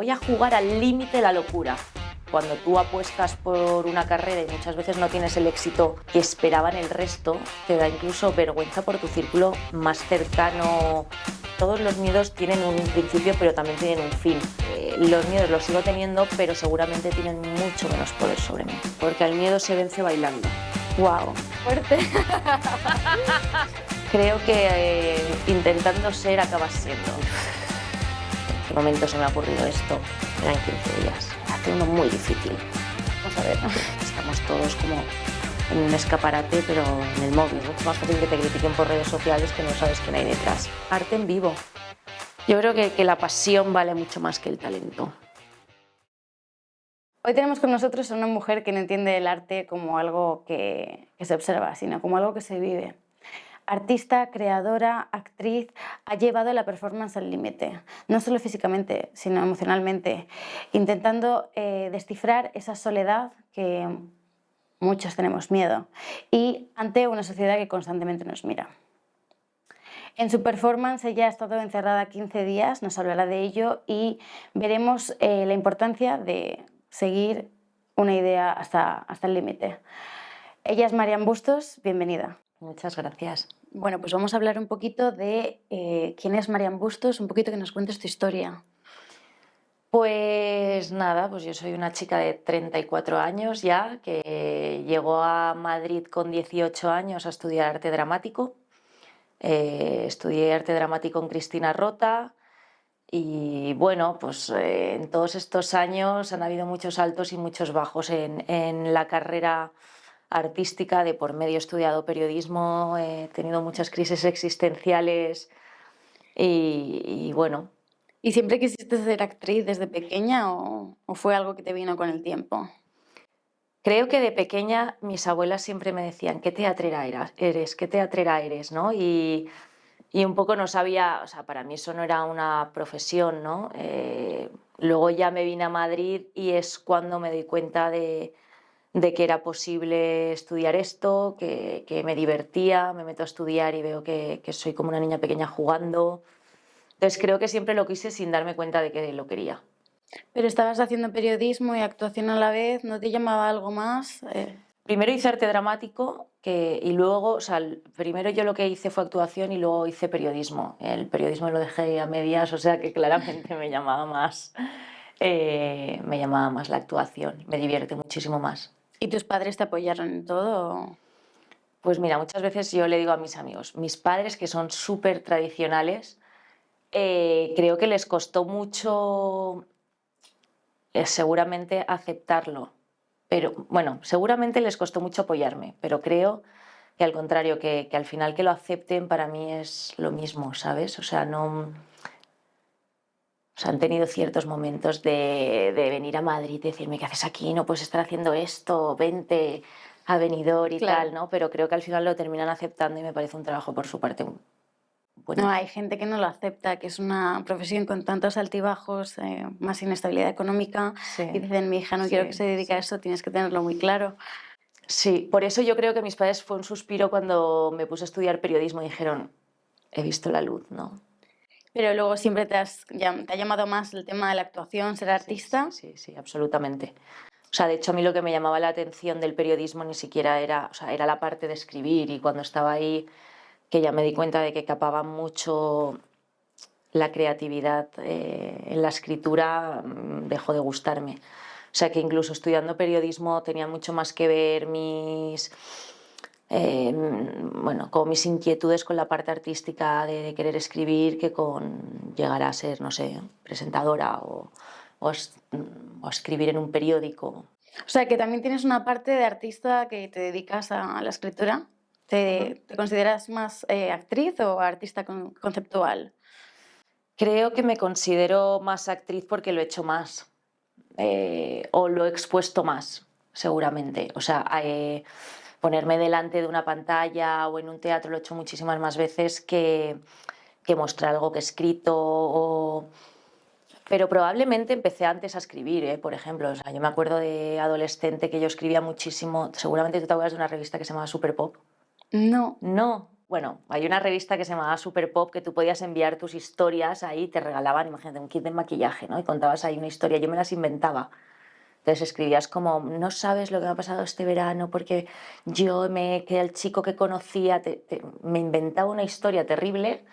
voy a jugar al límite de la locura. Cuando tú apuestas por una carrera y muchas veces no tienes el éxito que esperaban el resto, te da incluso vergüenza por tu círculo más cercano. Todos los miedos tienen un principio, pero también tienen un fin. Los miedos los sigo teniendo, pero seguramente tienen mucho menos poder sobre mí. Porque al miedo se vence bailando. ¡Wow! Fuerte. Creo que intentando ser acabas siendo. ¿En qué momento se me ha ocurrido esto? Eran 15 días. Hace uno muy difícil. Vamos a ver, estamos todos como en un escaparate, pero en el móvil. Es mucho más fácil que te critiquen por redes sociales que no sabes quién hay detrás. Arte en vivo. Yo creo que la pasión vale mucho más que el talento. Hoy tenemos con nosotros a una mujer que no entiende el arte como algo que se observa, sino como algo que se vive. Artista, creadora, actriz, ha llevado la performance al límite, no solo físicamente, sino emocionalmente, intentando descifrar esa soledad que muchos tenemos miedo y ante una sociedad que constantemente nos mira. En su performance ella ha estado encerrada 15 días, nos hablará de ello y veremos la importancia de seguir una idea hasta el límite. Ella es Marian Bustos, bienvenida. Muchas gracias. Bueno, pues vamos a hablar un poquito de quién es Marian Bustos, un poquito que nos cuentes tu historia. Pues nada, pues yo soy una chica de 34 años ya, que llegó a Madrid con 18 años a estudiar arte dramático. Estudié arte dramático con Cristina Rota y bueno, pues en todos estos años han habido muchos altos y muchos bajos en la carrera artística. De por medio he estudiado periodismo, he tenido muchas crisis existenciales y bueno. ¿Y siempre quisiste ser actriz desde pequeña o fue algo que te vino con el tiempo? Creo que de pequeña mis abuelas siempre me decían, ¿qué teatrera eres? ¿Qué teatrera eres? ¿No? Y un poco no sabía, o sea, para mí eso no era una profesión, ¿no? Luego ya me vine a Madrid y es cuando me doy cuenta de que era posible estudiar esto, que me divertía, me meto a estudiar y veo que soy como una niña pequeña jugando. Entonces creo que siempre lo quise sin darme cuenta de que lo quería. Pero estabas haciendo periodismo y actuación a la vez, ¿no te llamaba algo más? Primero hice arte dramático y luego, o sea, primero yo lo que hice fue actuación y luego hice periodismo. El periodismo lo dejé a medias, o sea que claramente me llamaba más la actuación, me divierte muchísimo más. ¿Y tus padres te apoyaron en todo? Pues mira, muchas veces yo le digo a mis amigos, mis padres que son súper tradicionales, creo que les costó mucho seguramente aceptarlo. Pero bueno, seguramente les costó mucho apoyarme, pero creo que al contrario, que al final que lo acepten para mí es lo mismo, ¿sabes? O sea, no... O sea, han tenido ciertos momentos de venir a Madrid y decirme, ¿qué haces aquí? No puedes estar haciendo esto, vente a Benidorm y Claro. tal, ¿no? Pero creo que al final lo terminan aceptando y me parece un trabajo por su parte bueno. No, hay gente que no lo acepta, que es una profesión con tantos altibajos, más inestabilidad económica, Sí, y dicen, mi hija no quiero que se dedique a eso, tienes que tenerlo muy claro. Sí, por eso yo creo que mis padres fue un suspiro cuando me puse a estudiar periodismo y dijeron, he visto la luz, ¿no? Pero luego siempre te ha llamado más el tema de la actuación, ser artista. Sí, absolutamente. O sea, de hecho a mí lo que me llamaba la atención del periodismo ni siquiera era, o sea, era la parte de escribir, y cuando estaba ahí que ya me di cuenta de que capaba mucho la creatividad en la escritura, dejó de gustarme. O sea que incluso estudiando periodismo tenía mucho más que ver como mis inquietudes con la parte artística de querer escribir que con llegar a ser, no sé, presentadora o escribir en un periódico. O sea, que también tienes una parte de artista que te dedicas a la escritura. ¿Te consideras más actriz o artista conceptual? Creo que me considero más actriz porque lo he hecho más, o lo he expuesto más, seguramente. O sea, ponerme delante de una pantalla o en un teatro lo he hecho muchísimas más veces que mostrar algo que he escrito. Pero probablemente empecé antes a escribir, por ejemplo. O sea, yo me acuerdo de adolescente que yo escribía muchísimo. Seguramente tú te acuerdas de una revista que se llamaba Super Pop. No. No. bueno, hay una revista que se llamaba Super Pop que tú podías enviar tus historias ahí, te regalaban, imagínate, un kit de maquillaje, ¿no? Y contabas ahí una historia, yo me las inventaba. Entonces escribías como, no sabes lo que me ha pasado este verano porque que el chico que conocía, me inventaba una historia terrible,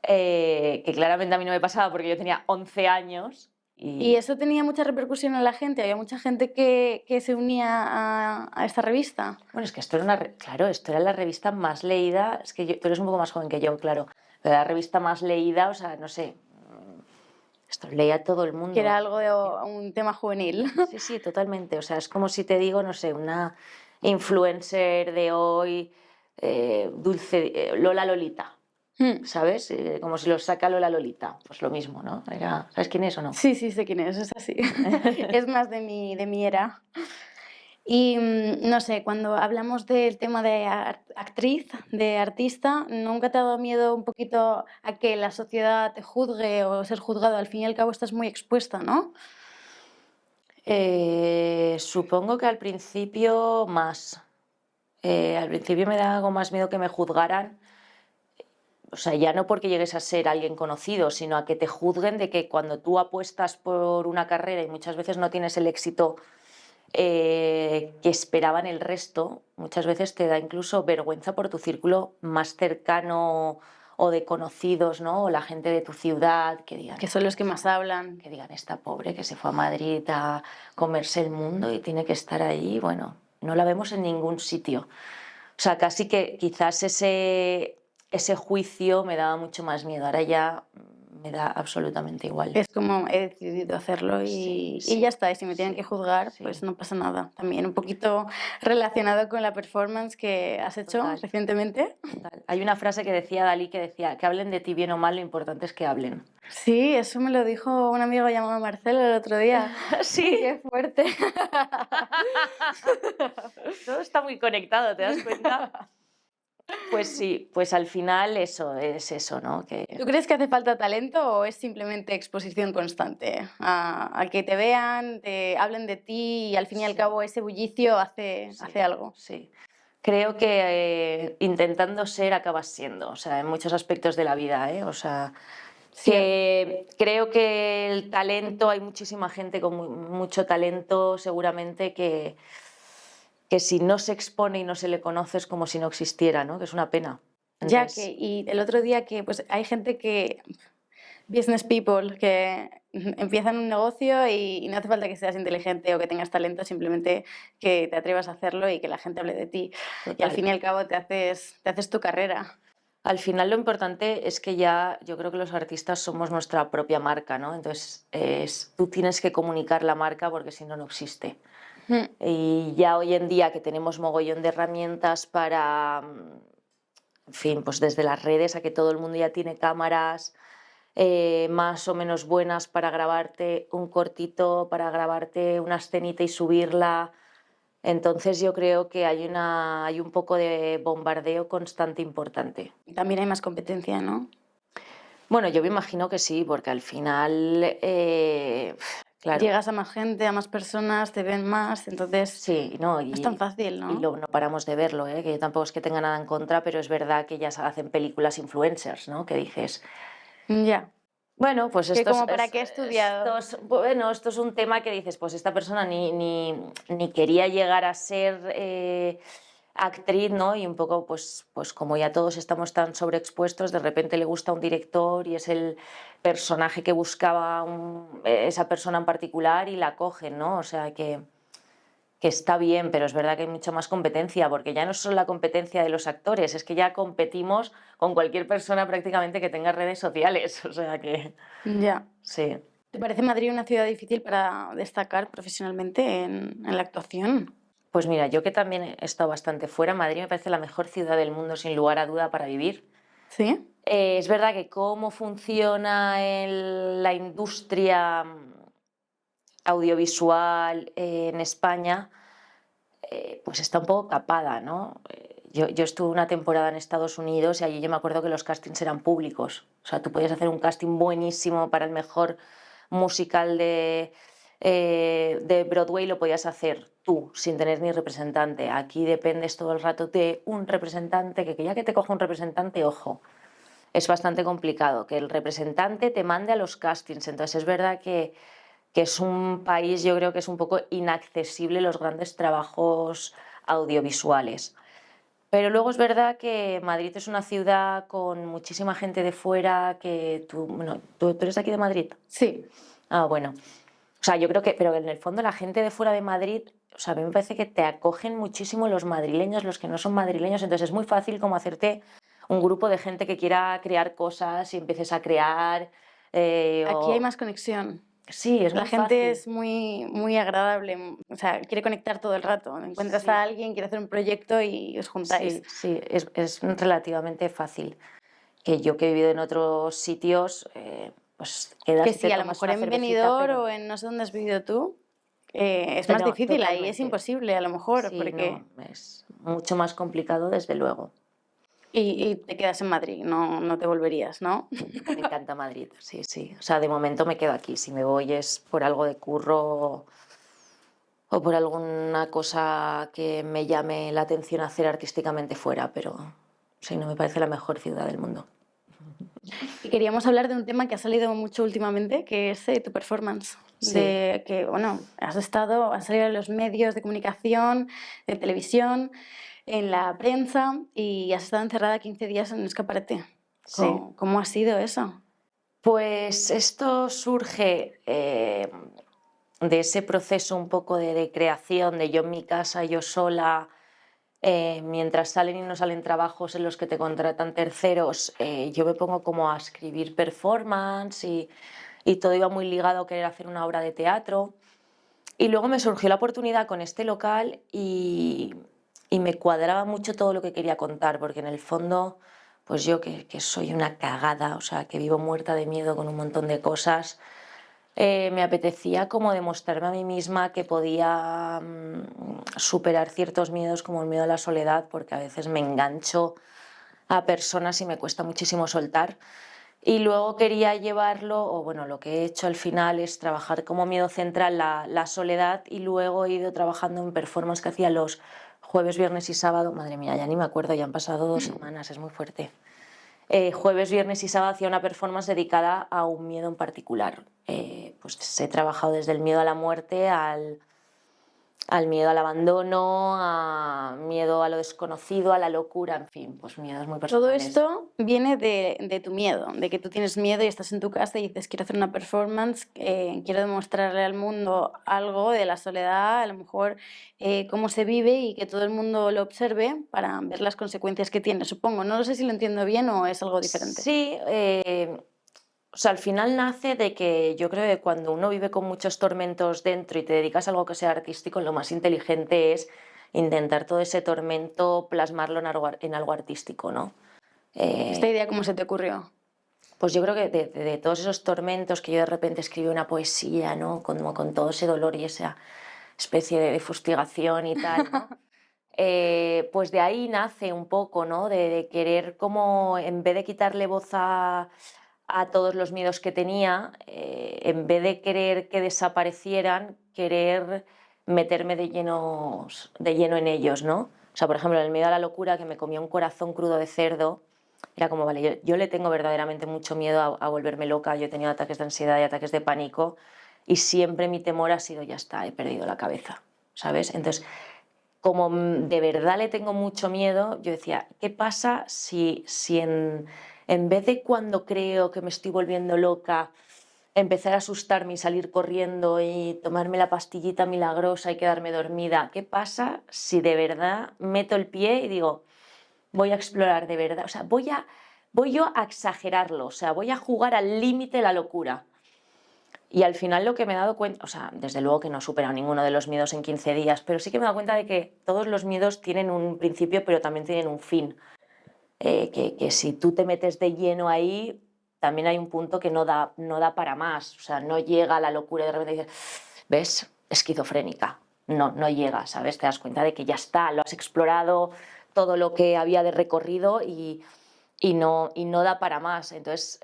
que claramente a mí no me pasaba porque yo tenía 11 años. ¿Y eso tenía mucha repercusión en la gente? ¿Había mucha gente que se unía a esta revista? Bueno, es que esto era claro, esto era la revista más leída, es que tú eres un poco más joven que yo, claro, pero la revista más leída, o sea, no sé, esto leía todo el mundo. Que era algo de un tema juvenil. Sí, sí, totalmente, o sea, es como si te digo, no sé, una influencer de hoy, Lola Lolita, ¿sabes? Como si lo saca Lola Lolita, pues lo mismo, ¿no? ¿Sabes quién es o no? Sí, sí, sé quién es así. Es más de mi era. Y no sé, cuando hablamos del tema de actriz, de artista, ¿nunca te ha dado miedo un poquito a que la sociedad te juzgue o ser juzgado? Al fin y al cabo estás muy expuesta, ¿no? Supongo que al principio más. Al principio me daba algo más miedo que me juzgaran. O sea, ya no porque llegues a ser alguien conocido, sino a que te juzguen de que cuando tú apuestas por una carrera y muchas veces no tienes el éxito que esperaban el resto, muchas veces te da incluso vergüenza por tu círculo más cercano o de conocidos, ¿no? O la gente de tu ciudad, que digan, Que son los que más hablan. que digan, esta pobre que se fue a Madrid a comerse el mundo y tiene que estar ahí, bueno, no la vemos en ningún sitio. O sea, casi que quizás ese juicio me daba mucho más miedo, ahora ya me da absolutamente igual. Es como he decidido hacerlo Sí, y sí, ya está. Y si me tienen sí, que juzgar, sí. pues no pasa nada. También un poquito relacionado con la performance que has hecho Total. recientemente. Total. Hay una frase que decía Dalí que decía que hablen de ti bien o mal, lo importante es que hablen. Sí, eso me lo dijo un amigo llamado Marcelo el otro día. Sí. Qué fuerte. Todo está muy conectado, ¿te das cuenta? Pues sí, pues al final eso es eso, ¿no? ¿Tú crees que hace falta talento o es simplemente exposición constante? A que te vean, te hablen de ti y al fin y al Sí. cabo ese bullicio hace algo. Sí. Creo que intentando ser acabas siendo, o sea, en muchos aspectos de la vida, ¿eh? O sea, Sí, que creo que el talento, hay muchísima gente con mucho talento seguramente que si no se expone y no se le conoce es como si no existiera, ¿no? Que es una pena. ya que, Entonces, y el otro día que pues hay gente que, business people, que empiezan un negocio y no hace falta que seas inteligente o que tengas talento, simplemente que te atrevas a hacerlo y que la gente hable de ti. Y al total. fin y al cabo te haces tu carrera. Al final lo importante es que ya yo creo que los artistas somos nuestra propia marca, ¿no? Entonces tú tienes que comunicar la marca porque si no, no existe. Mm. Y ya hoy en día que tenemos mogollón de herramientas para, en fin, pues desde las redes a que todo el mundo ya tiene cámaras más o menos buenas para grabarte un cortito, para grabarte una escenita y subirla. Entonces yo creo que hay un poco de bombardeo constante importante. También hay más competencia, ¿no? Bueno, yo me imagino que sí, porque al final, claro, Llegas a más gente, a más personas, te ven más, entonces sí, no, no es tan fácil, ¿no? no paramos de verlo, ¿eh? Que yo tampoco es que tenga nada en contra, pero es verdad que ya se hacen películas influencers, ¿no? Que dices, Ya. bueno, pues Que como para qué he estudiado. bueno, esto es un tema que dices, pues esta persona ni quería llegar a ser actriz, ¿no? Y un poco, pues como ya todos estamos tan sobreexpuestos, de repente le gusta un director y es el personaje que buscaba esa persona en particular y la cogen, ¿no? O sea que está bien, pero es verdad que hay mucha más competencia, porque ya no es solo la competencia de los actores, es que ya competimos con cualquier persona prácticamente que tenga redes sociales, o sea que Ya. sí. ¿Te parece Madrid una ciudad difícil para destacar profesionalmente en la actuación? Pues mira, yo que también he estado bastante fuera, Madrid me parece la mejor ciudad del mundo sin lugar a duda para vivir. ¿Sí? Es verdad que cómo funciona la industria audiovisual en España, pues está un poco capada, ¿no? Yo estuve una temporada en Estados Unidos y allí yo me acuerdo que los castings eran públicos. O sea, tú podías hacer un casting buenísimo para el mejor musical de Broadway lo podías hacer tú, sin tener ni representante. Aquí dependes todo el rato de un representante, que ya que te coja un representante, ojo, es bastante complicado, que el representante te mande a los castings. Entonces es verdad que es un país, yo creo que es un poco inaccesible los grandes trabajos audiovisuales. Pero luego es verdad que Madrid es una ciudad con muchísima gente de fuera, que bueno, ¿tú eres de aquí de Madrid? Sí. Ah, bueno. O sea, yo creo que, pero en el fondo la gente de fuera de Madrid, o sea, a mí me parece que te acogen muchísimo los madrileños, los que no son madrileños, entonces es muy fácil como hacerte un grupo de gente que quiera crear cosas y empieces a crear. Aquí hay más conexión. Sí, es La muy gente fácil. es muy agradable, o sea, quiere conectar todo el rato. Encuentras Sí, a alguien, quiere hacer un proyecto y os juntáis. sí, es relativamente fácil. Que yo que he vivido en otros sitios, pues Que quedas y sí, te a lo tomas mejor una en cervecita, Benidorm o pero en no sé dónde has vivido tú, es más no, difícil, ahí es totalmente. imposible a lo mejor, Sí, porque... no, es mucho más complicado, desde luego. Y te quedas en Madrid, no te volverías, ¿no? Me encanta Madrid, sí, sí. O sea, de momento me quedo aquí. Si me voy es por algo de curro o por alguna cosa que me llame la atención hacer artísticamente fuera, pero sí, no me parece la mejor ciudad del mundo. Y queríamos hablar de un tema que ha salido mucho últimamente, que es tu performance. Sí, De que, bueno, has salido en los medios de comunicación, de televisión, en la prensa y has estado encerrada 15 días en un escaparate. sí. ¿Cómo ha sido eso? Pues esto surge de ese proceso un poco de creación, de yo en mi casa, yo sola, mientras salen y no salen trabajos en los que te contratan terceros, yo me pongo como a escribir performance y todo iba muy ligado a querer hacer una obra de teatro. Y luego me surgió la oportunidad con este local y me cuadraba mucho todo lo que quería contar, porque en el fondo, pues yo que soy una cagada, o sea, que vivo muerta de miedo con un montón de cosas, me apetecía como demostrarme a mí misma que podía superar ciertos miedos como el miedo a la soledad, porque a veces me engancho a personas y me cuesta muchísimo soltar. Y luego quería llevarlo, o bueno, lo que he hecho al final es trabajar como miedo central la soledad, y luego he ido trabajando en performance que hacía los jueves, viernes y sábado. Madre mía, ya ni me acuerdo, ya han pasado 2 semanas, es muy fuerte. Jueves, viernes y sábado hacía una performance dedicada a un miedo en particular. Pues he trabajado desde el miedo a la muerte al miedo al abandono, a miedo a lo desconocido, a la locura, en fin, pues miedos muy Todo personales. esto viene de tu miedo, de que tú tienes miedo y estás en tu casa y dices, quiero hacer una performance, quiero demostrarle al mundo algo de la soledad, a lo mejor cómo se vive y que todo el mundo lo observe para ver las consecuencias que tiene, supongo. No lo sé si lo entiendo bien o es algo diferente. Sí, o sea, al final nace de que yo creo que cuando uno vive con muchos tormentos dentro y te dedicas a algo que sea artístico, lo más inteligente es intentar todo ese tormento plasmarlo en algo artístico, ¿no? ¿Esta idea cómo se te ocurrió? Pues yo creo que de todos esos tormentos que yo de repente escribí una poesía, ¿no? Como con todo ese dolor y esa especie de fustigación y tal, ¿no? Pues de ahí nace un poco, ¿no? De querer como, en vez de quitarle voz a todos los miedos que tenía, en vez de querer que desaparecieran, querer meterme de lleno en ellos, ¿no? O sea, por ejemplo, el miedo a la locura, que me comía un corazón crudo de cerdo, era como, vale, yo le tengo verdaderamente mucho miedo a volverme loca. Yo he tenido ataques de ansiedad y ataques de pánico, y siempre mi temor ha sido, ya está, he perdido la cabeza, ¿sabes? Entonces, como de verdad le tengo mucho miedo, yo decía, ¿qué pasa si en vez de, cuando creo que me estoy volviendo loca, empezar a asustarme y salir corriendo y tomarme la pastillita milagrosa y quedarme dormida? ¿Qué pasa si de verdad meto el pie y digo, voy a explorar de verdad? O sea, voy yo a exagerarlo, o sea, voy a jugar al límite de la locura. Y al final lo que me he dado cuenta, o sea, desde luego que no he superado ninguno de los miedos en 15 días, pero sí que me he dado cuenta de que todos los miedos tienen un principio, pero también tienen un fin. Que si tú te metes de lleno ahí, también hay un punto que no da para más. O sea, no llega a la locura y de repente dices, ¿ves? Esquizofrénica. No llega, ¿sabes? Te das cuenta de que ya está, lo has explorado todo lo que había de recorrido y no da para más. Entonces,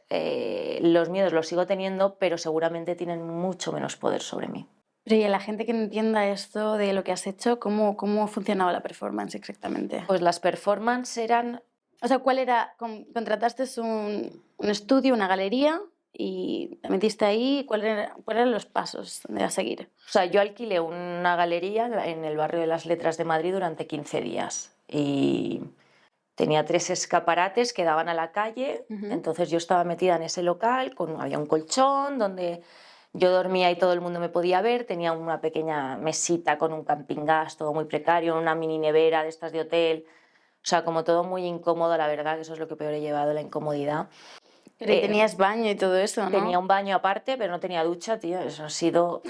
los miedos los sigo teniendo, pero seguramente tienen mucho menos poder sobre mí. Pero y a la gente que no entienda esto de lo que has hecho, ¿cómo funcionaba la performance exactamente? Pues las performances eran, O sea, ¿cuál era? Contrataste un estudio, una galería y te metiste ahí. ¿Cuáles eran los pasos a seguir? o sea, yo alquilé una galería en el barrio de las Letras de Madrid durante 15 días y tenía 3 escaparates que daban a la calle, entonces yo estaba metida en ese local, había un colchón donde yo dormía y todo el mundo me podía ver, tenía una pequeña mesita con un camping gas, todo muy precario, una mini nevera de estas de hotel, o sea, como todo muy incómodo, la verdad, que eso es lo que peor he llevado, la incomodidad. Pero tenías baño y todo eso, ¿no? Tenía un baño aparte, pero no tenía ducha, tío, eso ha sido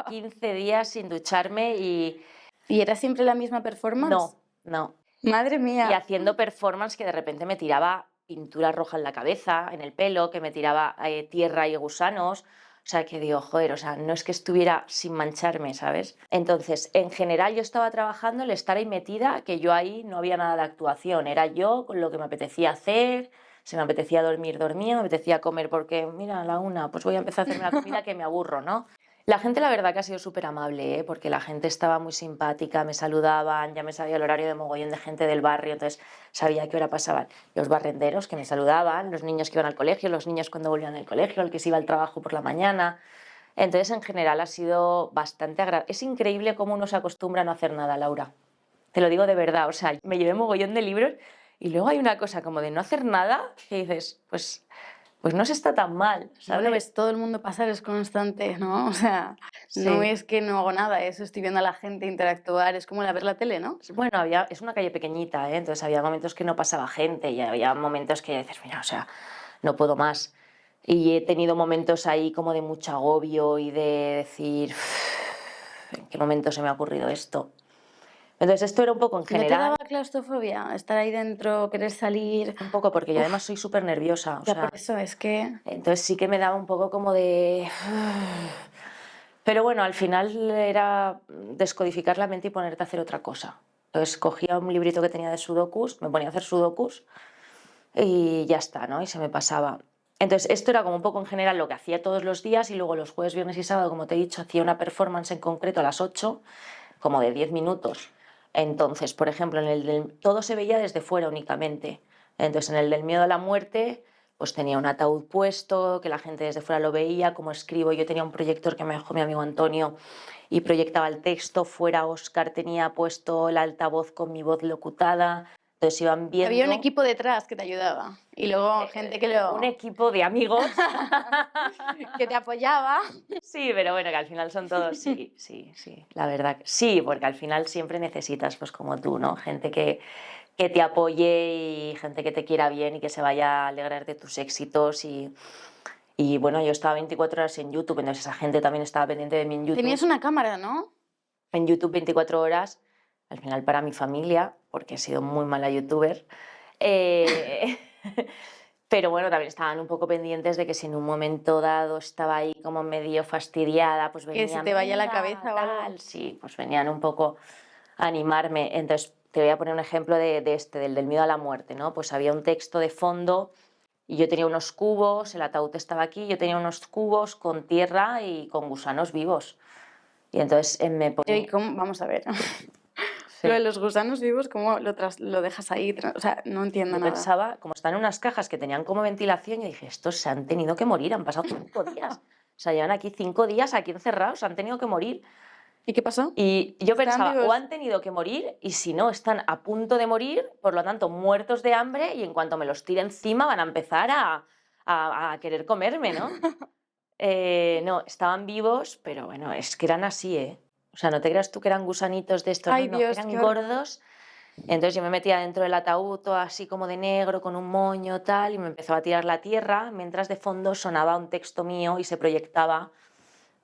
15 días sin ducharme y... ¿Y era siempre la misma performance? No. Madre mía. Y haciendo performance que de repente me tiraba pintura roja en la cabeza, en el pelo, que me tiraba tierra y gusanos. O sea, que digo, joder, o sea, no es que estuviera sin mancharme, ¿sabes? Entonces, en general yo estaba trabajando el estar ahí metida, que yo ahí no había nada de actuación, era yo con lo que me apetecía hacer, si me apetecía dormir, dormía, me apetecía comer porque, mira, a la 1, pues voy a empezar a hacerme la comida que me aburro, ¿no? La gente la verdad que ha sido súper amable, ¿eh? Porque la gente estaba muy simpática, me saludaban, ya me sabía el horario de mogollón de gente del barrio, entonces sabía qué hora pasaban los barrenderos que me saludaban, los niños que iban al colegio, los niños cuando volvían del colegio, el que se iba al trabajo por la mañana. Entonces en general ha sido bastante agradable. Es increíble cómo uno se acostumbra a no hacer nada, Laura. Te lo digo de verdad, o sea, me llevé mogollón de libros y luego hay una cosa como de no hacer nada que dices, pues no se está tan mal, ¿sabes? Bueno, ves todo el mundo pasar, es constante, ¿no? O sea, no Sí. es que no hago nada, eso estoy viendo a la gente interactuar, es como ver la tele, ¿no? Bueno, es una calle pequeñita, ¿eh? Entonces había momentos que no pasaba gente y había momentos que dices, mira, o sea, no puedo más. Y he tenido momentos ahí como de mucho agobio y de decir, ¿en qué momento se me ha ocurrido esto? Entonces esto era un poco en ¿No te general, daba claustrofobia estar ahí dentro, querer salir? un poco porque yo además Uf, soy súper nerviosa, o ya por sea, eso es que... entonces sí que me daba un poco como de... Pero bueno, al final era descodificar la mente y ponerte a hacer otra cosa. Entonces cogía un librito que tenía de sudokus, me ponía a hacer sudokus y ya está, ¿no? Y se me pasaba. Entonces, esto era como un poco en general lo que hacía todos los días y luego los jueves, viernes y sábado, como te he dicho, hacía una performance en concreto a las 8, como de 10 minutos. Entonces, por ejemplo, todo se veía desde fuera únicamente. Entonces, en el del miedo a la muerte, pues tenía un ataúd puesto, que la gente desde fuera lo veía, como escribo. Yo tenía un proyector que me dejó mi amigo Antonio y proyectaba el texto. Fuera Oscar tenía puesto el altavoz con mi voz locutada. Entonces iban viendo... Había un equipo detrás que te ayudaba y luego gente que Un equipo de amigos. que te apoyaba. Sí, pero bueno, que al final son todos, sí, la verdad, sí, porque al final siempre necesitas, pues como tú, ¿no? Gente que te apoye y gente que te quiera bien y que se vaya a alegrar de tus éxitos y bueno, yo estaba 24 horas en YouTube, entonces esa gente también estaba pendiente de mí en YouTube. Tenías una cámara, ¿no? En YouTube 24 horas, al final para mi familia, porque he sido muy mala youtuber. Eh, pero bueno, también estaban un poco pendientes de que si en un momento dado estaba ahí como medio fastidiada, pues venían... Que se te vaya la cabeza o algo. tal, sí, pues venían un poco a animarme. Entonces, te voy a poner un ejemplo del miedo a la muerte, ¿no? Pues había un texto de fondo y yo tenía unos cubos, el ataúd estaba aquí, yo tenía unos cubos con tierra y con gusanos vivos. Y entonces me ponía... Vamos a ver. Sí. Lo de los gusanos vivos, ¿cómo lo dejas ahí? O sea, no entiendo Yo nada. pensaba, como están en unas cajas que tenían como ventilación, yo dije, estos se han tenido que morir, han pasado 5 días. O sea, llevan aquí 5 días aquí encerrados, han tenido que morir. ¿Y qué pasó? Y yo ¿Están pensaba, vivos? o han tenido que morir, y si no, están a punto de morir, por lo tanto, muertos de hambre, y en cuanto me los tire encima van a empezar a querer comerme, ¿no? No, estaban vivos, pero bueno, es que eran así, ¿eh? O sea, no te creas tú que eran gusanitos de estos, Ay, no, Dios, eran qué horror. gordos. Entonces yo me metía dentro del ataúd, todo así como de negro, con un moño, tal, y me empezó a tirar la tierra, mientras de fondo sonaba un texto mío y se proyectaba,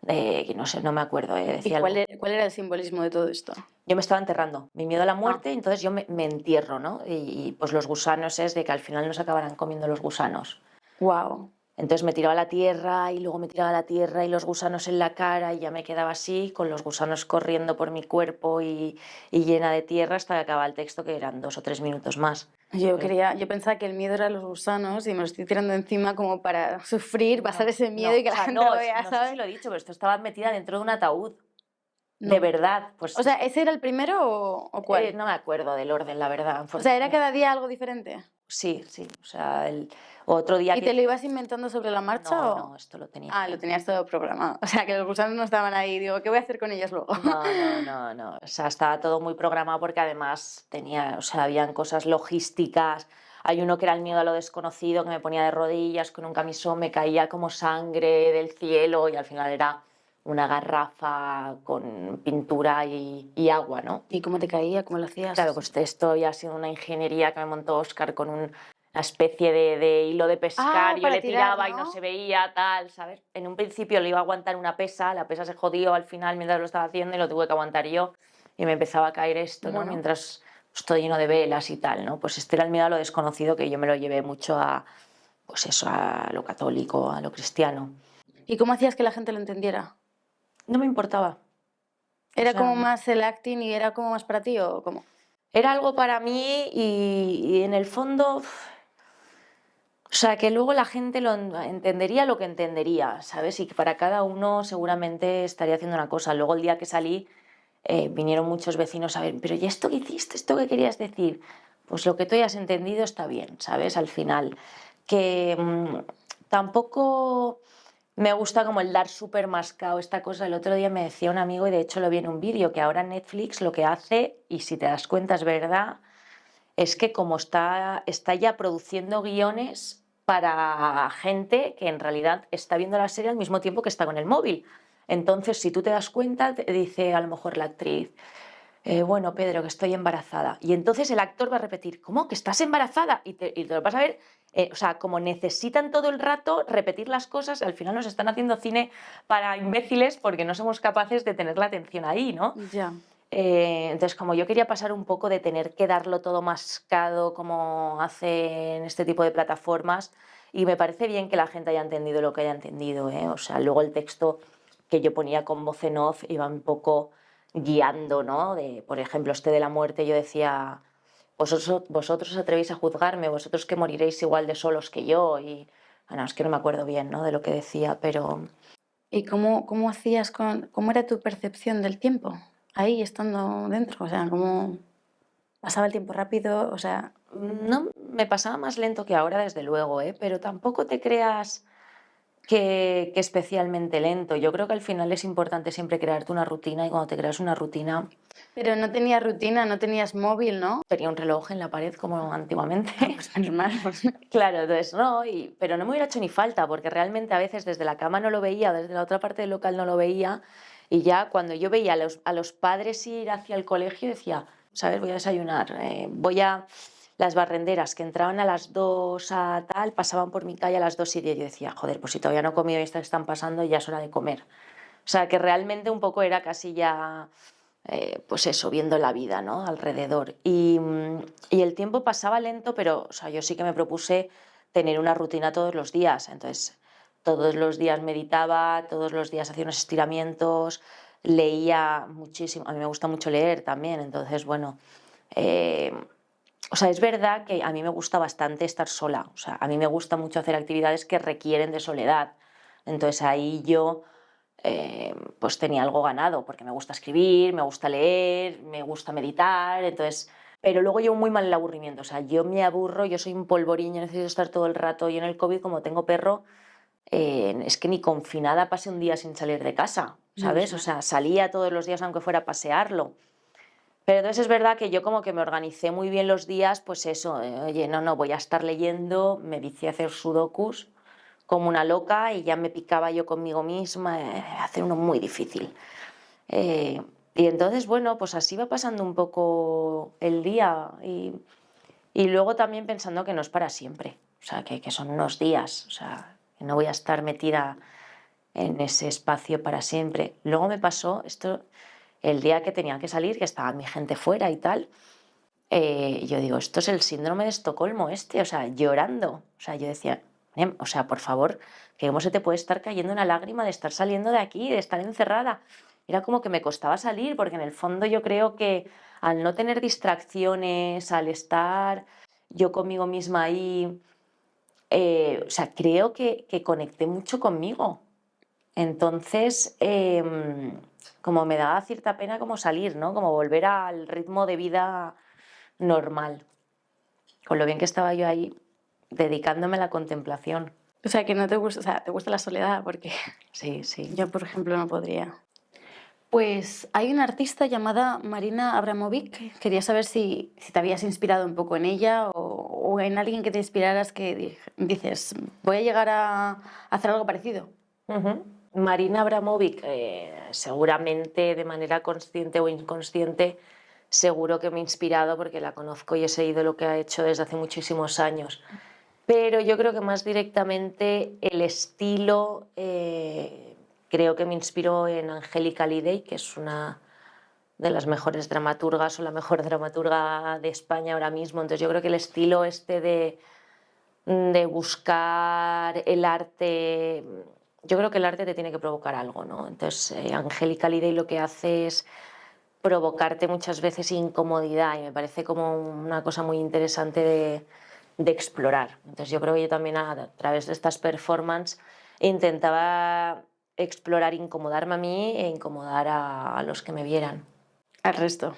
que no sé, no me acuerdo, ¿Y decía cuál algo. cuál era el simbolismo de todo esto? Yo me estaba enterrando, mi miedo a la muerte, entonces yo me entierro, ¿no? Y pues los gusanos es de que al final nos acabarán comiendo los gusanos. Wow. Entonces me tiraba a la tierra y luego me tiraba a la tierra y los gusanos en la cara y ya me quedaba así, con los gusanos corriendo por mi cuerpo y llena de tierra hasta que acababa el texto, que eran 2 o 3 minutos más. Yo pensaba que el miedo era los gusanos y me lo estoy tirando encima como para sufrir, pasar ese miedo y que o la sea, gente lo vea, no sé si ¿sabes? lo he dicho, pero esto estaba metida dentro de un ataúd. De verdad, pues O sea, ¿ese era el primero o cuál? no me acuerdo del orden, la verdad. O sea, ¿era cada día algo diferente? Sí, sí. O sea, el otro día ¿Y que... te lo ibas inventando sobre la marcha No, o...? no, esto lo tenía Ah, lo tenías todo programado. O sea, que los gusanos no estaban ahí. Digo, ¿qué voy a hacer con ellos luego? No, no, no, no. O sea, estaba todo muy programado porque además tenía, o sea, habían cosas logísticas. Hay uno que era el miedo a lo desconocido, que me ponía de rodillas con un camisón, me caía como sangre del cielo y al final era una garrafa con pintura y agua, ¿no? ¿Y cómo te caía? ¿Cómo lo hacías? Claro, pues esto ya ha sido una ingeniería que me montó Óscar con una especie de hilo de pescar, Ah, y yo para le tirar, tiraba y no ¿no? se veía, tal, ¿sabes? En un principio le iba a aguantar una pesa, la pesa se jodió al final mientras lo estaba haciendo y lo tuve que aguantar yo y me empezaba a caer esto, ¿no? Bueno. Mientras estoy lleno de velas y tal, ¿no? Pues este era el miedo a lo desconocido, que yo me lo llevé mucho a, pues eso, a lo católico, a lo cristiano. ¿Y cómo hacías que la gente lo entendiera? No me importaba. O ¿Era sea, como más el acting y era como más para ti o cómo? era algo para mí y en el fondo... O sea, que luego la gente lo entendería lo que entendería, ¿sabes? Y que para cada uno seguramente estaría haciendo una cosa. Luego el día que salí vinieron muchos vecinos a ver, pero ¿y esto qué hiciste? ¿Esto qué querías decir? Pues lo que tú hayas entendido está bien, ¿sabes? Al final. Que tampoco me gusta como el dar súper mascado esta cosa. El otro día me decía un amigo, y de hecho lo vi en un vídeo, que ahora Netflix lo que hace, y si te das cuenta es verdad, es que como está ya produciendo guiones para gente que en realidad está viendo la serie al mismo tiempo que está con el móvil. Entonces, si tú te das cuenta, te dice a lo mejor la actriz, bueno, Pedro, que estoy embarazada. Y entonces el actor va a repetir, ¿cómo? ¿Que estás embarazada? Y te lo vas a ver, o sea, como necesitan todo el rato repetir las cosas, al final nos están haciendo cine para imbéciles porque no somos capaces de tener la atención ahí, ¿no? Ya. Entonces, como yo quería pasar un poco de tener que darlo todo mascado como hacen este tipo de plataformas, y me parece bien que la gente haya entendido lo que haya entendido, ¿eh? O sea, luego el texto que yo ponía con voz en off iba un poco guiando, ¿no? De, por ejemplo, este de la muerte, yo decía, vosotros os atrevéis a juzgarme, vosotros que moriréis igual de solos que yo, y bueno, es que no me acuerdo bien, ¿no? De lo que decía, pero... ¿Y cómo hacías cómo era tu percepción del tiempo ahí estando dentro? O sea, ¿cómo pasaba el tiempo rápido? O sea, No, me pasaba más lento que ahora, desde luego, ¿eh? Pero tampoco te creas que especialmente lento. Yo creo que al final es importante siempre crearte una rutina, y cuando te creas una rutina, pero no tenías rutina, no tenías móvil, ¿no? tenía un reloj en la pared como antiguamente. Ah, pues menos mal. Pues. Claro, entonces no, pero no me hubiera hecho ni falta, porque realmente a veces desde la cama no lo veía, desde la otra parte del local no lo veía, y ya cuando yo veía a los padres ir hacia el colegio decía, ¿sabes? Voy a desayunar, voy a... Las barrenderas que entraban a las 2 a tal, pasaban por mi calle a las 2:10. Yo decía, joder, pues si todavía no he comido y estas están pasando, ya es hora de comer. O sea, que realmente un poco era casi ya, pues eso, viendo la vida, ¿no? Alrededor. Y el tiempo pasaba lento, pero, o sea, yo sí que me propuse tener una rutina todos los días. Entonces, todos los días meditaba, todos los días hacía unos estiramientos, leía muchísimo. A mí me gusta mucho leer también, entonces, bueno... o sea, es verdad que a mí me gusta bastante estar sola. O sea, a mí me gusta mucho hacer actividades que requieren de soledad. Entonces ahí yo pues tenía algo ganado, porque me gusta escribir, me gusta leer, me gusta meditar, entonces... Pero luego llevo muy mal el aburrimiento, o sea, yo me aburro, yo soy un polvorín, yo necesito estar todo el rato. Y en el COVID, como tengo perro, es que ni confinada pasé un día sin salir de casa, ¿sabes? O sea, salía todos los días aunque fuera a pasearlo. Pero entonces es verdad que yo como que me organicé muy bien los días, pues eso, oye, no, voy a estar leyendo, me vicié a hacer sudokus como una loca y ya me picaba yo conmigo misma, hacer uno muy difícil. Eh, y entonces, bueno, pues así va pasando un poco el día, y luego también pensando que no es para siempre, o sea, que son unos días, o sea, que no voy a estar metida en ese espacio para siempre. Luego me pasó esto el día que tenía que salir, que estaba mi gente fuera y tal. Yo digo, esto es el síndrome de Estocolmo o sea, llorando. O sea, yo decía, o sea, por favor, que cómo se te puede estar cayendo una lágrima de estar saliendo de aquí, de estar encerrada. Era como que me costaba salir, porque en el fondo yo creo que al no tener distracciones, al estar yo conmigo misma ahí, o sea, creo que conecté mucho conmigo. Entonces, como me daba cierta pena como salir, ¿no? Como volver al ritmo de vida normal. Con lo bien que estaba yo ahí, dedicándome a la contemplación. O sea, que no te gusta, o sea, te gusta la soledad, porque Sí, sí. yo, por ejemplo, no podría. Pues hay una artista llamada Marina Abramovic. Quería saber si te habías inspirado un poco en ella o en alguien que te inspiraras que dices, voy a llegar a hacer algo parecido. Ujú. Marina Abramovic, seguramente de manera consciente o inconsciente, seguro que me ha inspirado porque la conozco y he seguido lo que ha hecho desde hace muchísimos años. Pero yo creo que más directamente el estilo, creo que me inspiró en Angélica Lidey, que es una de las mejores dramaturgas o la mejor dramaturga de España ahora mismo. Entonces yo creo que el estilo este de buscar el arte, yo creo que el arte te tiene que provocar algo, ¿no? Entonces Angélica Lidey lo que hace es provocarte muchas veces incomodidad y me parece como una cosa muy interesante de explorar. Entonces yo creo que yo también a través de estas performances intentaba explorar, incomodarme a mí e incomodar a los que me vieran. Al resto.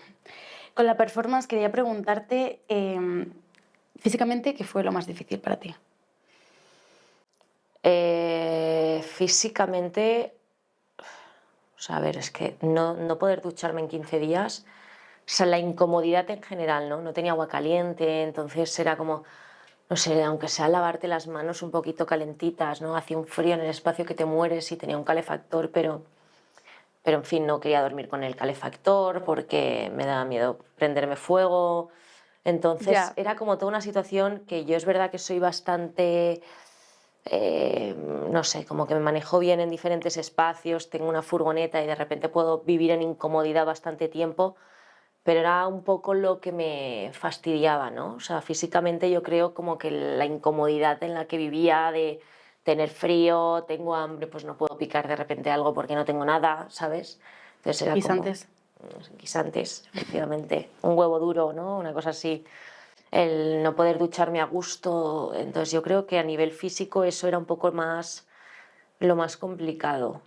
Con la performance quería preguntarte, físicamente, ¿qué fue lo más difícil para ti? Físicamente, o sea, a ver, es que no poder ducharme en 15 días, o sea, la incomodidad en general, ¿no? No tenía agua caliente, entonces era como, no sé, aunque sea lavarte las manos un poquito calentitas, ¿no? Hacía un frío en el espacio que te mueres y tenía un calefactor, pero en fin, no quería dormir con el calefactor porque me daba miedo prenderme fuego. Entonces Ya. era como toda una situación que yo es verdad que soy bastante, no sé, como que me manejo bien en diferentes espacios, tengo una furgoneta y de repente puedo vivir en incomodidad bastante tiempo, pero era un poco lo que me fastidiaba, ¿no? O sea, físicamente yo creo como que la incomodidad en la que vivía de tener frío, tengo hambre, pues no puedo picar de repente algo porque no tengo nada, ¿sabes? Entonces era como Guisantes. guisantes, efectivamente, un huevo duro, ¿no? Una cosa así, el no poder ducharme a gusto. Entonces yo creo que a nivel físico eso era un poco más lo más complicado.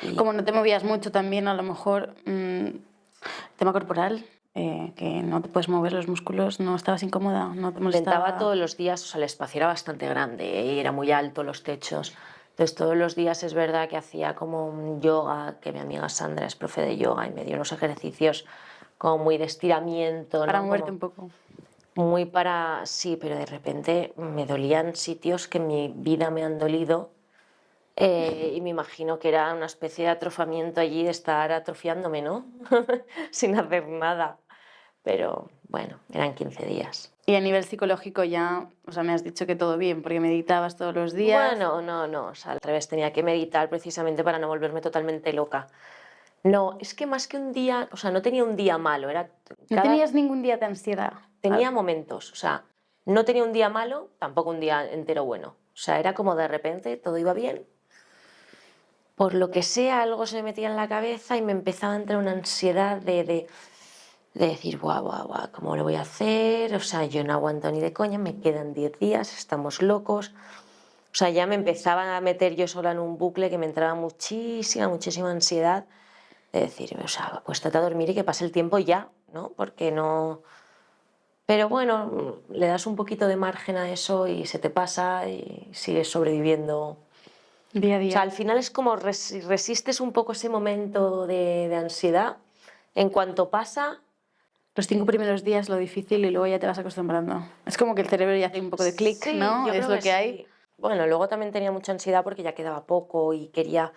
Y Como no te movías mucho también, a lo mejor, tema corporal, que no te puedes mover los músculos, ¿no estabas incómoda? ¿No te intentaba molestaba? todos los días, o sea, el espacio era bastante grande, y era muy alto los techos. Entonces todos los días es verdad que hacía como un yoga, que mi amiga Sandra es profe de yoga y me dio unos ejercicios como muy de estiramiento, Para ¿no? moverte Como un poco. muy para, sí, pero de repente me dolían sitios que en mi vida me han dolido, y me imagino que era una especie de atrofamiento allí de estar atrofiándome, ¿no? Sin hacer nada. Pero bueno, eran 15 días. Y a nivel psicológico ya, o sea, me has dicho que todo bien, porque meditabas todos los días. Bueno, no, o sea, al revés, tenía que meditar precisamente para no volverme totalmente loca. No, es que más que un día, o sea, no tenía un día malo, era ¿No tenías ningún día de ansiedad? tenía momentos, o sea, no tenía un día malo, tampoco un día entero bueno. O sea, era como de repente todo iba bien, por lo que sea, algo se me metía en la cabeza y me empezaba a entrar una ansiedad de decir, guau, guau, guau, ¿cómo lo voy a hacer? O sea, yo no aguanto ni de coña, me quedan 10 días, estamos locos. O sea, ya me empezaba a meter yo sola en un bucle que me entraba muchísima ansiedad de decir, o sea, acuéstate a dormir y que pase el tiempo ya, ¿no? Porque no... Pero bueno, le das un poquito de margen a eso y se te pasa y sigues sobreviviendo. Día a O sea, día. al final es como resistes un poco ese momento de ansiedad. En cuanto pasa, Los 5 primeros días lo difícil y luego ya te vas acostumbrando. Es como que el cerebro ya hace un poco de clic, sí, ¿no? yo Es creo lo que que hay. sí. Bueno, luego también tenía mucha ansiedad porque ya quedaba poco y quería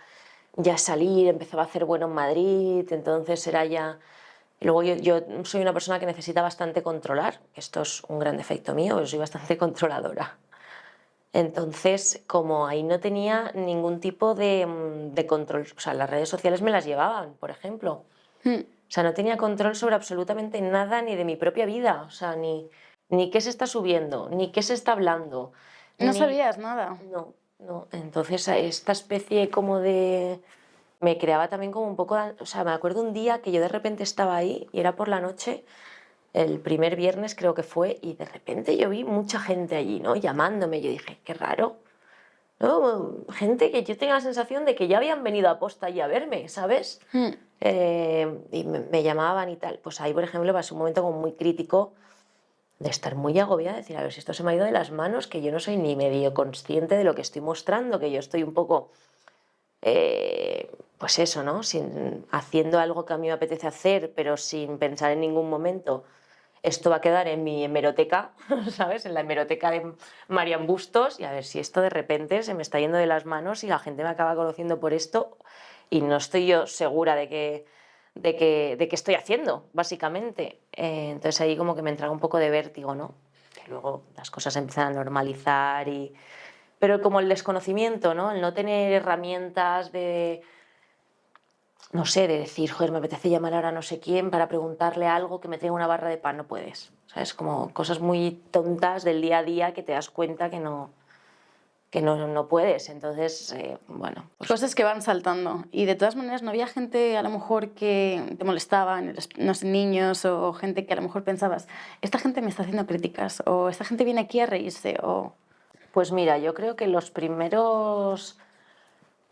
ya salir, empezaba a hacer bueno en Madrid, entonces era ya... Y luego yo soy una persona que necesita bastante controlar, esto es un gran defecto mío, yo soy bastante controladora. Entonces, como ahí no tenía ningún tipo de control, o sea, las redes sociales me las llevaban, por ejemplo. Mm. O sea, no tenía control sobre absolutamente nada ni de mi propia vida, o sea, ni qué se está subiendo, ni qué se está hablando, No ni... sabías nada. No. Entonces, esta especie como de... Me creaba también como un poco... O sea, me acuerdo un día que yo de repente estaba ahí y era por la noche, el primer viernes creo que fue, y de repente yo vi mucha gente allí, ¿no? Llamándome, yo dije, qué raro. ¿no? Gente que yo tenga la sensación de que ya habían venido a posta allí a verme, ¿sabes? Y me llamaban y tal. Pues ahí, por ejemplo, pasó un momento como muy crítico de estar muy agobiada, de decir, a ver, si esto se me ha ido de las manos, que yo no soy ni medio consciente de lo que estoy mostrando, que yo estoy un poco, pues eso, ¿no? Haciendo algo que a mí me apetece hacer, pero sin pensar en ningún momento, esto va a quedar en mi hemeroteca, ¿sabes? En la hemeroteca de Marian Bustos, y a ver si esto de repente se me está yendo de las manos y la gente me acaba conociendo por esto y no estoy yo segura de qué estoy haciendo, básicamente. Entonces ahí como que me entra un poco de vértigo, ¿no? Que luego las cosas se empiezan a normalizar pero como el desconocimiento, ¿no? El no tener herramientas no sé, de decir, joder, me apetece llamar ahora a no sé quién para preguntarle algo que me traiga una barra de pan, no puedes. ¿Sabes? Como cosas muy tontas del día a día que te das cuenta que no puedes. Entonces, bueno. Pues Cosas que van saltando. Y de todas maneras, ¿no había gente a lo mejor que te molestaba, no sé, niños o gente que a lo mejor pensabas, esta gente me está haciendo críticas o esta gente viene aquí a reírse o... Pues mira, yo creo que los primeros...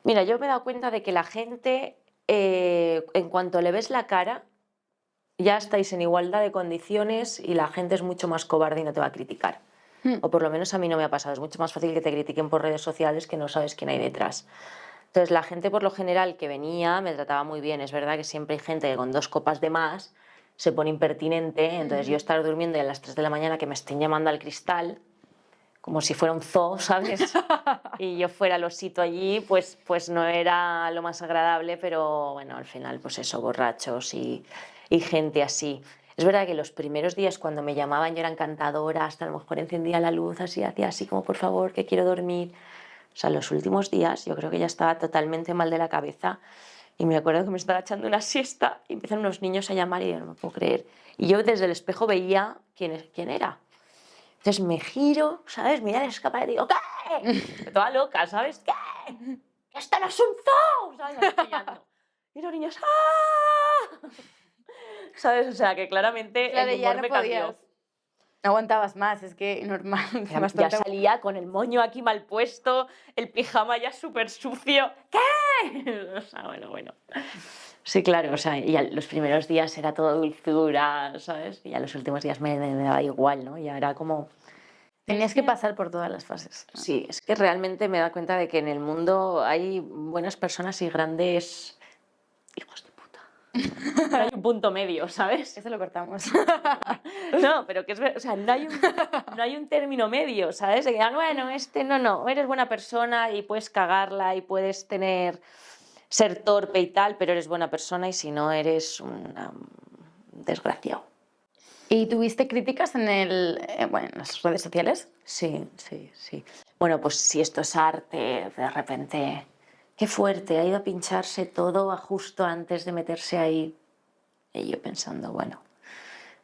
Mira, yo me he dado cuenta de que la gente, en cuanto le ves la cara, ya estáis en igualdad de condiciones y la gente es mucho más cobarde y no te va a criticar. O por lo menos a mí no me ha pasado. Es mucho más fácil que te critiquen por redes sociales que no sabes quién hay detrás. Entonces la gente por lo general que venía me trataba muy bien. Es verdad que siempre hay gente que con 2 copas de más se pone impertinente. Entonces yo estar durmiendo y a las 3 de la mañana que me estén llamando al cristal, como si fuera un zoo, ¿sabes? Y yo fuera el osito allí, pues no era lo más agradable, pero bueno, al final pues eso, borrachos y gente así. Es verdad que los primeros días cuando me llamaban yo era encantadora, hasta a lo mejor encendía la luz así, hacía así como por favor que quiero dormir. O sea, los últimos días yo creo que ya estaba totalmente mal de la cabeza y me acuerdo que me estaba echando una siesta y empiezan unos niños a llamar y yo no me puedo creer. Y yo desde el espejo veía quién era. Entonces me giro, ¿sabes? Mira el escaparate y digo, ¿qué? Toda loca, ¿sabes? ¿Qué? ¡Que esto no es un zoo! ¿Sabes? Ahí chillando. Y los niños, ¡ah! ¿Sabes? O sea, que claramente Claro, el ya humor no me podías. cambió. No aguantabas más, es que normal. Ya salía con el moño aquí mal puesto, el pijama ya súper sucio. ¿Qué? O sea, bueno. Sí, claro, o sea, y los primeros días era todo dulzura, ¿sabes? Y ya los últimos días me daba igual, ¿no? Ya era como... Tenías que pasar por todas las fases. Sí, es que realmente me da cuenta de que en el mundo hay buenas personas y grandes hijos de puta. No hay un punto medio, ¿sabes? Eso lo cortamos. No, pero que o sea, no hay un término medio, ¿sabes? De que, bueno, no, eres buena persona y puedes cagarla y puedes ser torpe y tal, pero eres buena persona y si no eres un desgraciado. ¿Y tuviste críticas en las redes sociales? Sí. Bueno, pues si esto es arte, de repente, qué fuerte, ha ido a pincharse todo justo antes de meterse ahí. Y yo pensando, bueno,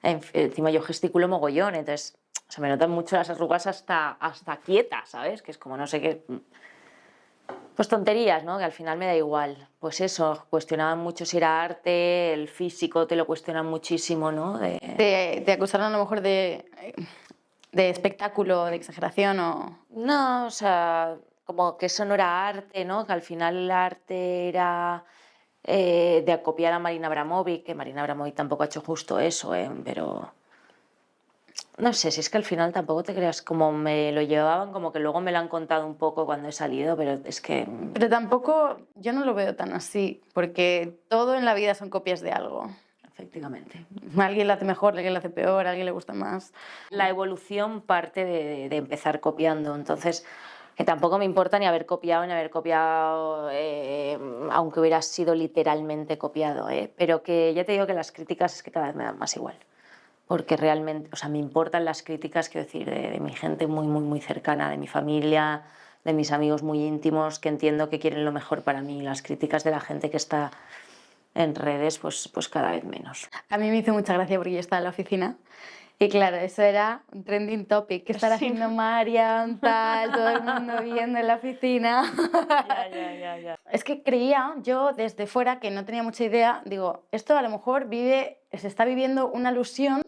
encima yo gesticulo mogollón, entonces se me notan mucho las arrugas hasta quietas, ¿sabes? Que es como no sé qué... Pues tonterías, ¿no? Que al final me da igual. Pues eso, cuestionaban mucho si era arte, el físico te lo cuestionan muchísimo, ¿no? ¿Te acusaron a lo mejor de espectáculo, de exageración o...? No, o sea, como que eso no era arte, ¿no? Que al final el arte era de copiar a Marina Abramovic, que Marina Abramovic tampoco ha hecho justo eso, pero... No sé, si es que al final tampoco te creas, como me lo llevaban, como que luego me lo han contado un poco cuando he salido, pero es que... Pero tampoco, yo no lo veo tan así, porque todo en la vida son copias de algo. Efectivamente. Alguien lo hace mejor, alguien lo hace peor, a alguien le gusta más. La evolución parte de empezar copiando, entonces que tampoco me importa ni haber copiado, aunque hubiera sido literalmente copiado, pero que ya te digo que las críticas es que cada vez me dan más igual. Porque realmente, o sea, me importan las críticas, quiero decir, de mi gente muy cercana, de mi familia, de mis amigos muy íntimos, que entiendo que quieren lo mejor para mí. Las críticas de la gente que está en redes, pues cada vez menos. A mí me hizo mucha gracia porque yo estaba en la oficina y claro, eso era un trending topic. ¿Qué estará haciendo Marian, tal? Todo el mundo viendo en la oficina. Ya. Es que creía yo desde fuera, que no tenía mucha idea, digo, esto a lo mejor se está viviendo una alusión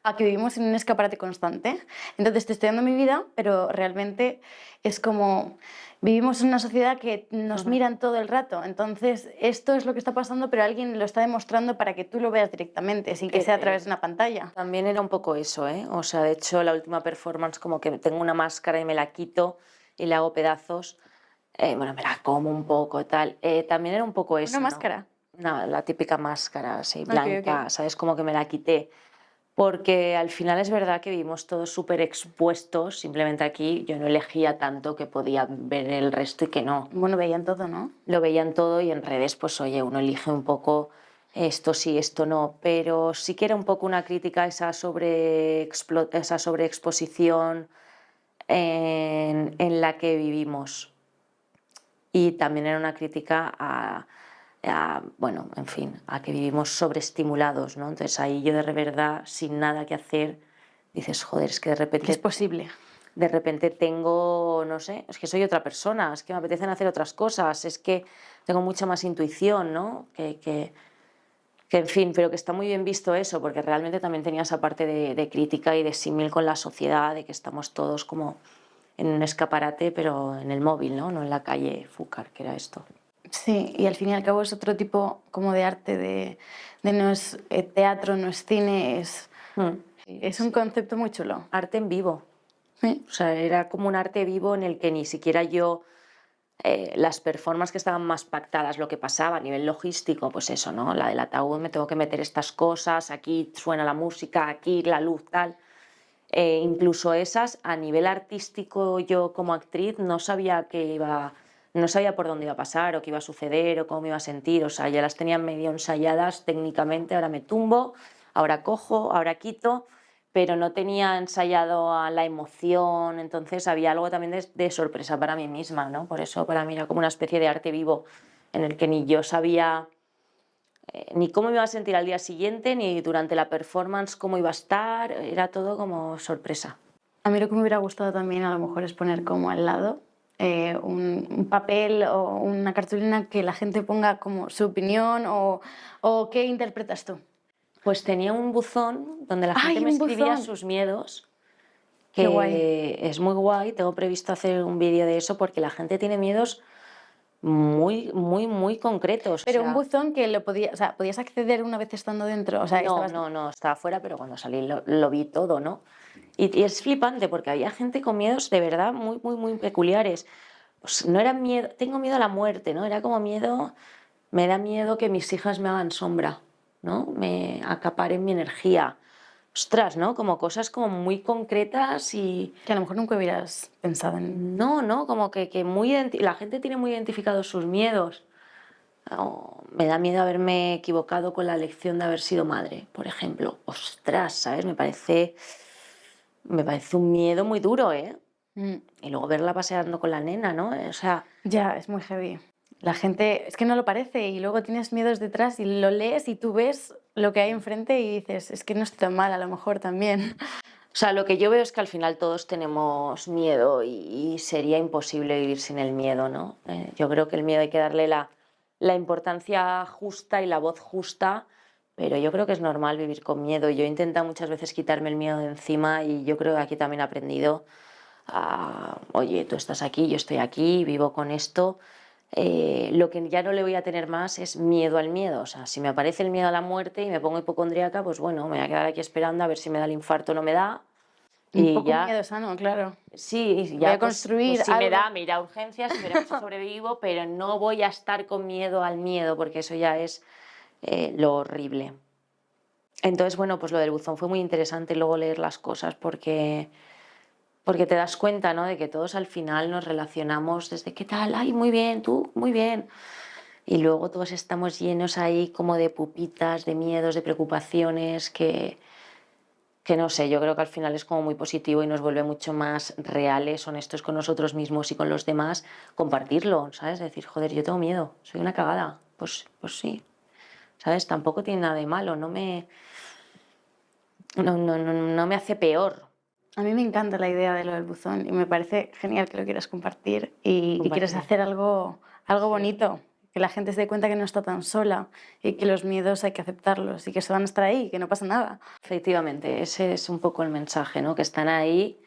a que vivimos en un escaparate constante. Entonces te estoy dando mi vida, pero realmente es como vivimos en una sociedad que nos miran todo el rato. Entonces esto es lo que está pasando, pero alguien lo está demostrando para que tú lo veas directamente, sin que sea a través de una pantalla. También era un poco eso, ¿eh? O sea, de hecho, la última performance, como que tengo una máscara y me la quito y le hago pedazos. Bueno, me la como un poco y tal. También era un poco eso, ¿Una ¿no? máscara? No, la típica máscara, así, Ok, blanca, ok. ¿sabes? Como que me la quité. Porque al final es verdad que vivimos todos súper expuestos. Simplemente aquí yo no elegía tanto que podía ver el resto y que no. Bueno, veían todo, ¿no? Lo veían todo y en redes, pues oye, uno elige un poco esto sí, esto no. Pero sí que era un poco una crítica a esa sobreexposición en la que vivimos. Y también era una crítica bueno, en fin, a que vivimos sobreestimulados, ¿no? Entonces ahí yo de verdad, sin nada que hacer, dices, joder, es que de Que repente, es posible. de repente tengo, no sé, es que soy otra persona, es que me apetecen hacer otras cosas, es que tengo mucha más intuición, ¿no? Que en fin, pero que está muy bien visto eso, porque realmente también tenía esa parte de crítica y de símil con la sociedad, de que estamos todos como en un escaparate, pero en el móvil, ¿no? No en la calle Fúcar, que era esto. Sí, y al fin y al cabo es otro tipo como de arte, no es teatro, no es cine, es un concepto muy chulo. Arte en vivo. Sí. O sea, era como un arte vivo en el que ni siquiera yo, las performances que estaban más pactadas, lo que pasaba a nivel logístico, pues eso, ¿no? La del ataúd, me tengo que meter estas cosas, aquí suena la música, aquí la luz, tal. Incluso esas, a nivel artístico, yo como actriz no sabía no sabía por dónde iba a pasar o qué iba a suceder o cómo me iba a sentir. O sea, ya las tenía medio ensayadas técnicamente, ahora me tumbo, ahora cojo, ahora quito, pero no tenía ensayado a la emoción, entonces había algo también de sorpresa para mí misma, ¿no? Por eso para mí era como una especie de arte vivo en el que ni yo sabía ni cómo me iba a sentir al día siguiente, ni durante la performance cómo iba a estar, era todo como sorpresa. A mí lo que me hubiera gustado también a lo mejor es poner como al lado un papel o una cartulina que la gente ponga como su opinión o qué interpretas tú. Pues tenía un buzón donde la gente ¡Ay, me un escribía buzón! sus miedos, ¡Qué guay! que es muy guay, tengo previsto hacer un vídeo de eso porque la gente tiene miedos muy, muy, muy concretos. O Pero un sea, buzón que o sea, podías acceder una vez estando dentro, o sea, no, estabas... no, no, estaba afuera, pero cuando salí lo vi todo, ¿no? Y es flipante porque había gente con miedos de verdad muy, muy, muy peculiares. Pues no era miedo, tengo miedo a la muerte, ¿no? Era como miedo, me da miedo que mis hijas me hagan sombra, ¿no? Me acaparen mi energía. Ostras, ¿no? Como cosas como muy concretas y Que a lo mejor nunca hubieras pensado en... no, ¿no? Como que la gente tiene muy identificados sus miedos. O me da miedo haberme equivocado con la elección de haber sido madre, por ejemplo. Ostras, ¿sabes? Me parece un miedo muy duro, ¿eh? Mm, Y luego verla paseando con la nena, ¿no? O sea, ya, es muy heavy. La gente es que no lo parece y luego tienes miedos detrás y lo lees y tú ves lo que hay enfrente y dices, es que no estoy tan mal a lo mejor también. lo que yo veo es que al final todos tenemos miedo y sería imposible vivir sin el miedo, ¿no? Yo creo que el miedo hay que darle la importancia justa y la voz justa, pero yo creo que es normal vivir con miedo. Yo he intentado muchas veces quitarme el miedo de encima y yo creo que aquí también he aprendido oye, tú estás aquí, yo estoy aquí, vivo con esto. Lo que ya no le voy a tener más es miedo al miedo. O sea, si me aparece el miedo a la muerte y me pongo hipocondríaca, pues bueno, me voy a quedar aquí esperando a ver si me da el infarto o no me da. Un Y poco ya, miedo sano, claro. sí, Voy a ya pues construir si me algo. da, me irá a urgencias y veremos si sobrevivo, pero no voy a estar con miedo al miedo, porque eso ya es lo horrible. Entonces, bueno, pues lo del buzón fue muy interesante luego leer las cosas porque te das cuenta, ¿no? De que todos al final nos relacionamos desde ¿qué tal? Ay, muy bien, tú, muy bien. Y luego todos estamos llenos ahí como de pupitas, de miedos, de preocupaciones, que no sé, yo creo que al final es como muy positivo y nos vuelve mucho más reales, honestos con nosotros mismos y con los demás, compartirlo, ¿sabes? Decir, joder, yo tengo miedo, soy una cagada. Pues sí, ¿sabes? Tampoco tiene nada de malo, no me hace peor. A mí me encanta la idea de lo del buzón y me parece genial que lo quieras compartir y que quieras Compartirlo. hacer algo Sí. bonito. que la gente se dé cuenta que no está tan sola y que los miedos hay que aceptarlos y que se van a estar ahí, que no pasa nada. Efectivamente, ese es un poco el mensaje, ¿no? Que están ahí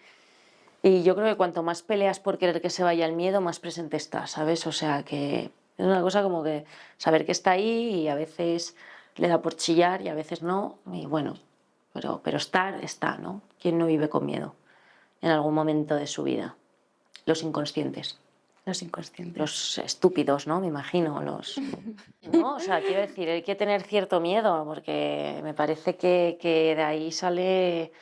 y yo creo que cuanto más peleas por querer que se vaya el miedo, más presente está, ¿sabes? O sea, que es una cosa como que saber que está ahí y a veces le da por chillar y a veces no, y bueno, pero estar está, ¿no? ¿Quién no vive con miedo en algún momento de su vida? Los inconscientes. Los inconscientes. Los estúpidos, ¿no? Me imagino, los... ¿no? O sea, quiero decir, hay que tener cierto miedo porque me parece que de ahí sale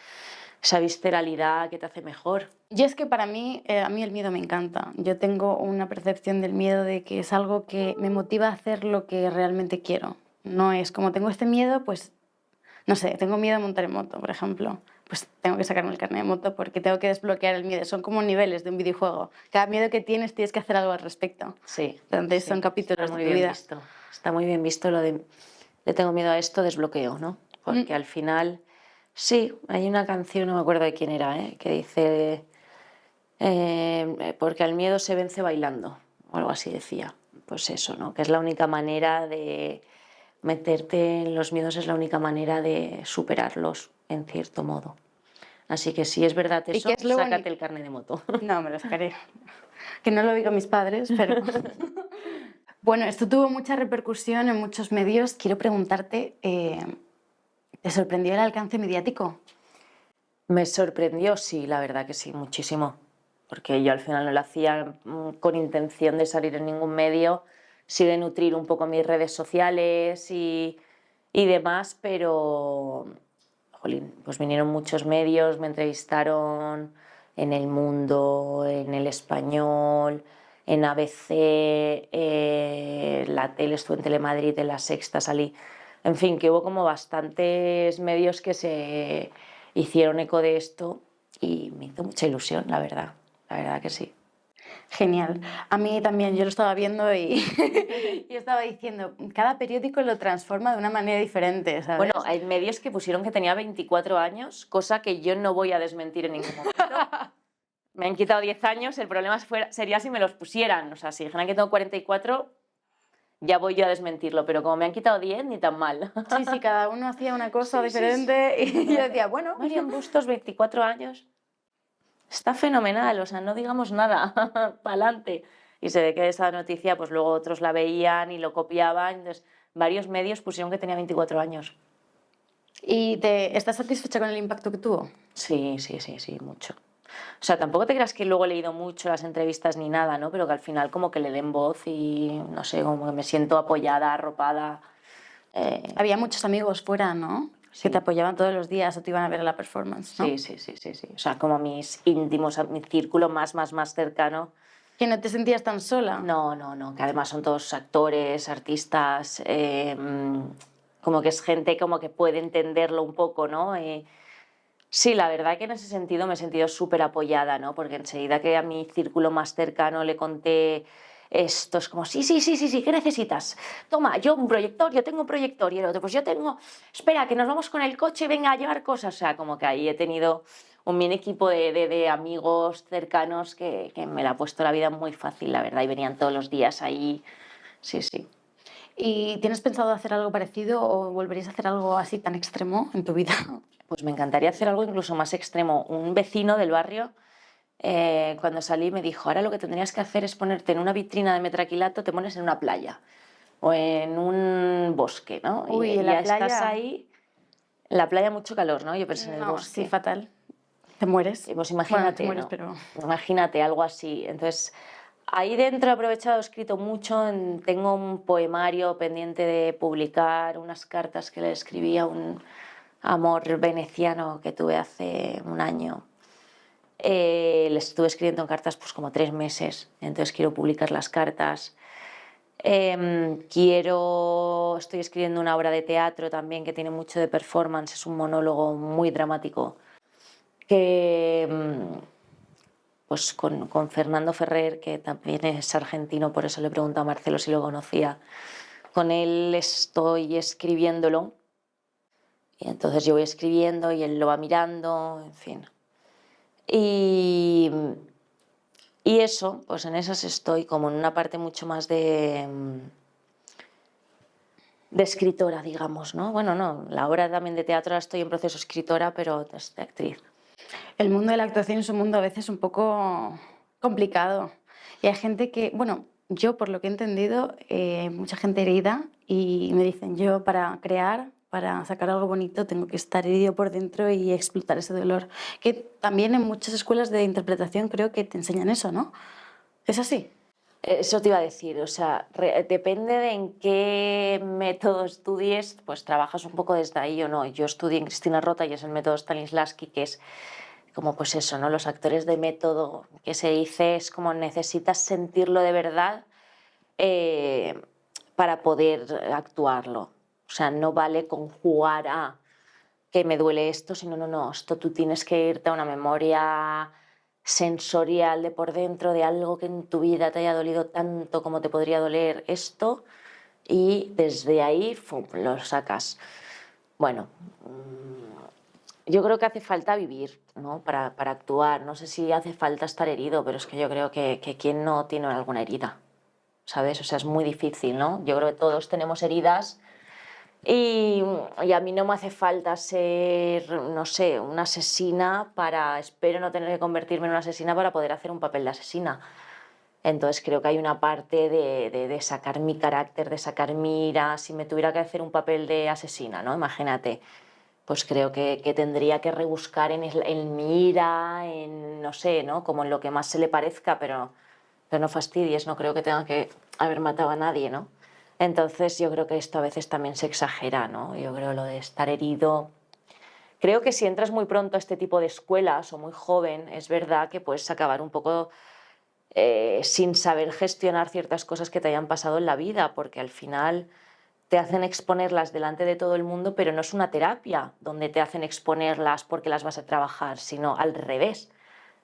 esa visceralidad que te hace mejor. Yo es que para mí, a mí el miedo me encanta. Yo tengo una percepción del miedo de que es algo que me motiva a hacer lo que realmente quiero. No es como tengo este miedo, pues, no sé, tengo miedo a montar en moto, por ejemplo. Pues tengo que sacarme el carnet de moto porque tengo que desbloquear el miedo. Son como niveles de un videojuego. Cada miedo que tienes que hacer algo al respecto. Sí. Entonces sí, son capítulos está muy de tu bien vida. visto. Está muy bien visto lo de le tengo miedo a esto, desbloqueo, ¿no? Porque al final, sí, hay una canción, no me acuerdo de quién era, que dice, porque al miedo se vence bailando, o algo así decía. Pues eso, ¿no? Que es la única manera de meterte en los miedos, es la única manera de superarlos, en cierto modo. Así que si es verdad ¿Y eso, qué es lo sácate bonito? el carnet de moto. No, me lo sacaré. Que no lo digo a mis padres, pero... Bueno, esto tuvo mucha repercusión en muchos medios. Quiero preguntarte, ¿te sorprendió el alcance mediático? Me sorprendió, sí, la verdad que sí, muchísimo. Porque yo al final no lo hacía con intención de salir en ningún medio, sí de nutrir un poco mis redes sociales y demás, pero jolín, pues vinieron muchos medios, me entrevistaron en El Mundo, en El Español, en ABC, la tele, estuve en Telemadrid, en La Sexta salí. En fin, que hubo como bastantes medios que se hicieron eco de esto y me hizo mucha ilusión, la verdad que sí. Genial. A mí también, yo lo estaba viendo y yo estaba diciendo, cada periódico lo transforma de una manera diferente, ¿sabes? Bueno, hay medios que pusieron que tenía 24 años, cosa que yo no voy a desmentir en ningún momento. Me han quitado 10 años, el problema sería si me los pusieran. O sea, si dijeran que tengo 44, ya voy yo a desmentirlo, pero como me han quitado 10, ni tan mal. Sí, sí, cada uno hacía una cosa Sí, diferente y yo decía, bueno, Marian Bustos, 24 años. Está fenomenal, o sea, no digamos nada, pa'lante. Y se ve que esa noticia, pues luego otros la veían y lo copiaban. Entonces, varios medios pusieron que tenía 24 años. ¿y estás satisfecha con el impacto que tuvo? Sí, sí, sí, sí, mucho. O sea, tampoco te creas que luego he leído mucho las entrevistas ni nada, ¿no? Pero que al final como que le den voz y, no sé, como que me siento apoyada, arropada. Había muchos amigos fuera, ¿no? Sí. Que te apoyaban todos los días o te iban a ver a la performance, ¿no? Sí, sí, sí, sí, sí. O sea, como mis íntimos, mi círculo más cercano. Que no te sentías tan sola. No, no, no, que además son todos actores, artistas, como que es gente como que puede entenderlo un poco, ¿no? Sí, la verdad que en ese sentido me he sentido súper apoyada, ¿no? Porque enseguida que a mi círculo más cercano le conté esto, es como, sí, sí, sí, sí, sí, ¿qué necesitas? Toma, yo un proyector, yo tengo un proyector, y el otro, pues yo tengo, espera, que nos vamos con el coche, venga a llevar cosas. O sea, como que ahí he tenido un mini equipo de amigos cercanos que me la ha puesto la vida muy fácil, la verdad, y venían todos los días ahí, sí, sí. ¿Y tienes pensado hacer algo parecido o volverías a hacer algo así tan extremo en tu vida? Pues me encantaría hacer algo incluso más extremo. Un vecino del barrio, cuando salí, me dijo, ahora lo que tendrías que hacer es ponerte en una vitrina de metraquilato, te pones en una playa o en un bosque, ¿no? Uy, Y en la ya estás playa. ahí, en la playa mucho calor, ¿no? Yo pensé en el No, bosque. sí, fatal. Te mueres. Y pues Bueno, imagínate, te mueres, ¿no? pero... Imagínate algo así. Entonces, ahí dentro he aprovechado, he escrito mucho, tengo un poemario pendiente de publicar, unas cartas que le escribí a un amor veneciano que tuve hace un año. Le estuve escribiendo en cartas pues como 3 meses, entonces quiero publicar las cartas. Estoy escribiendo una obra de teatro también que tiene mucho de performance, es un monólogo muy dramático que pues con Fernando Ferrer, que también es argentino, por eso le pregunto a Marcelo si lo conocía. Con él estoy escribiéndolo y entonces yo voy escribiendo y él lo va mirando, en fin. Y eso, pues en esas estoy como en una parte mucho más de de escritora, digamos, ¿no? Bueno, no, la obra también de teatro la estoy en proceso escritora, pero de actriz. El mundo de la actuación es un mundo a veces un poco complicado. Y hay gente que, bueno, yo por lo que he entendido, hay mucha gente herida y me dicen, yo para crear, para sacar algo bonito, tengo que estar herido por dentro y explotar ese dolor. Que también en muchas escuelas de interpretación creo que te enseñan eso, ¿no? ¿Es así? Eso te iba a decir, o sea, depende de en qué método estudies, pues trabajas un poco desde ahí o no. Yo estudié en Cristina Rota y es el método Stanislavski, que es como pues eso, ¿no? Los actores de método, que se dice, es como necesitas sentirlo de verdad eh, para poder actuarlo. O sea, no vale con jugar a que me duele esto, sino no, esto tú tienes que irte a una memoria sensorial de por dentro de algo que en tu vida te haya dolido tanto como te podría doler esto y desde ahí ¡fum!, lo sacas. Bueno, yo creo que hace falta vivir, ¿no? Para actuar. No sé si hace falta estar herido, pero es que yo creo que quien no tiene alguna herida, ¿sabes? O sea, es muy difícil, ¿no? Yo creo que todos tenemos heridas y a mí no me hace falta ser, no sé, una asesina para, espero no tener que convertirme en una asesina para poder hacer un papel de asesina. Entonces creo que hay una parte de sacar mi carácter, de sacar mi ira. Si me tuviera que hacer un papel de asesina, ¿no? Imagínate, pues creo que tendría que rebuscar en mi ira, en, no sé, ¿no? Como en lo que más se le parezca, pero no fastidies, no creo que tenga que haber matado a nadie, ¿no? Entonces yo creo que esto a veces también se exagera, ¿no? Yo creo lo de estar herido. Creo que si entras muy pronto a este tipo de escuelas o muy joven, es verdad que puedes acabar un poco sin saber gestionar ciertas cosas que te hayan pasado en la vida, porque al final te hacen exponerlas delante de todo el mundo, pero no es una terapia donde te hacen exponerlas porque las vas a trabajar, sino al revés.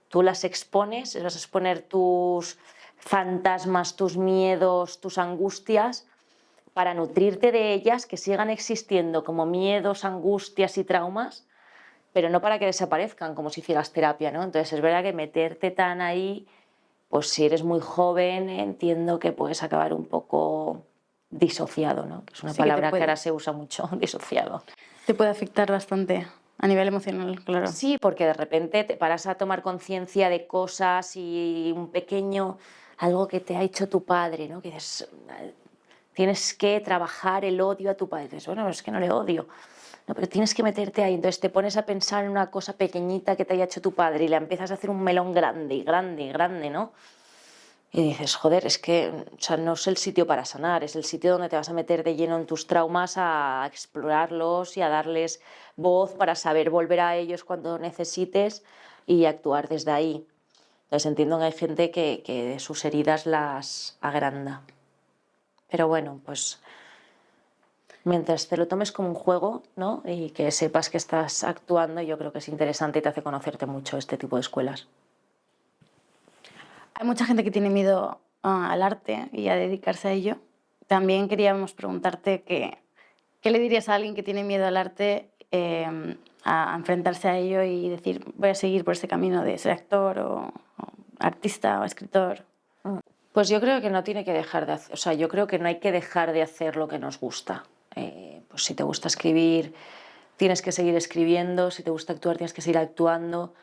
Tú las expones, vas a exponer tus fantasmas, tus miedos, tus angustias, para nutrirte de ellas, que sigan existiendo como miedos, angustias y traumas, pero no para que desaparezcan como si hicieras terapia, ¿no? Entonces es verdad que meterte tan ahí, pues si eres muy joven, entiendo que puedes acabar un poco disociado, ¿no? Que es una Sí que palabra que ahora se usa mucho, disociado. te puede afectar bastante a nivel emocional, claro. Sí, porque de repente te paras a tomar conciencia de cosas y un pequeño, algo que te ha hecho tu padre, ¿no? Que dices, tienes que trabajar el odio a tu padre. Dices, bueno, es que no le odio. No, pero tienes que meterte ahí. Entonces te pones a pensar en una cosa pequeñita que te haya hecho tu padre y le empiezas a hacer un melón grande y grande y grande, ¿no? Y dices, joder, es que, o sea, no es el sitio para sanar, es el sitio donde te vas a meter de lleno en tus traumas a explorarlos y a darles voz para saber volver a ellos cuando necesites y actuar desde ahí. Entonces entiendo que hay gente que sus heridas las agranda. Pero bueno, pues mientras te lo tomes como un juego, ¿no? Y que sepas que estás actuando, yo creo que es interesante y te hace conocerte mucho este tipo de escuelas. Hay mucha gente que tiene miedo al arte y a dedicarse a ello. También queríamos preguntarte qué le dirías a alguien que tiene miedo al arte a enfrentarse a ello y decir, voy a seguir por ese camino de ser actor o artista o escritor. Pues yo creo que no tiene que dejar de hacer, o sea, yo creo que no hay que dejar de hacer lo que nos gusta. Pues si te gusta escribir, tienes que seguir escribiendo, si te gusta actuar, tienes que seguir actuando.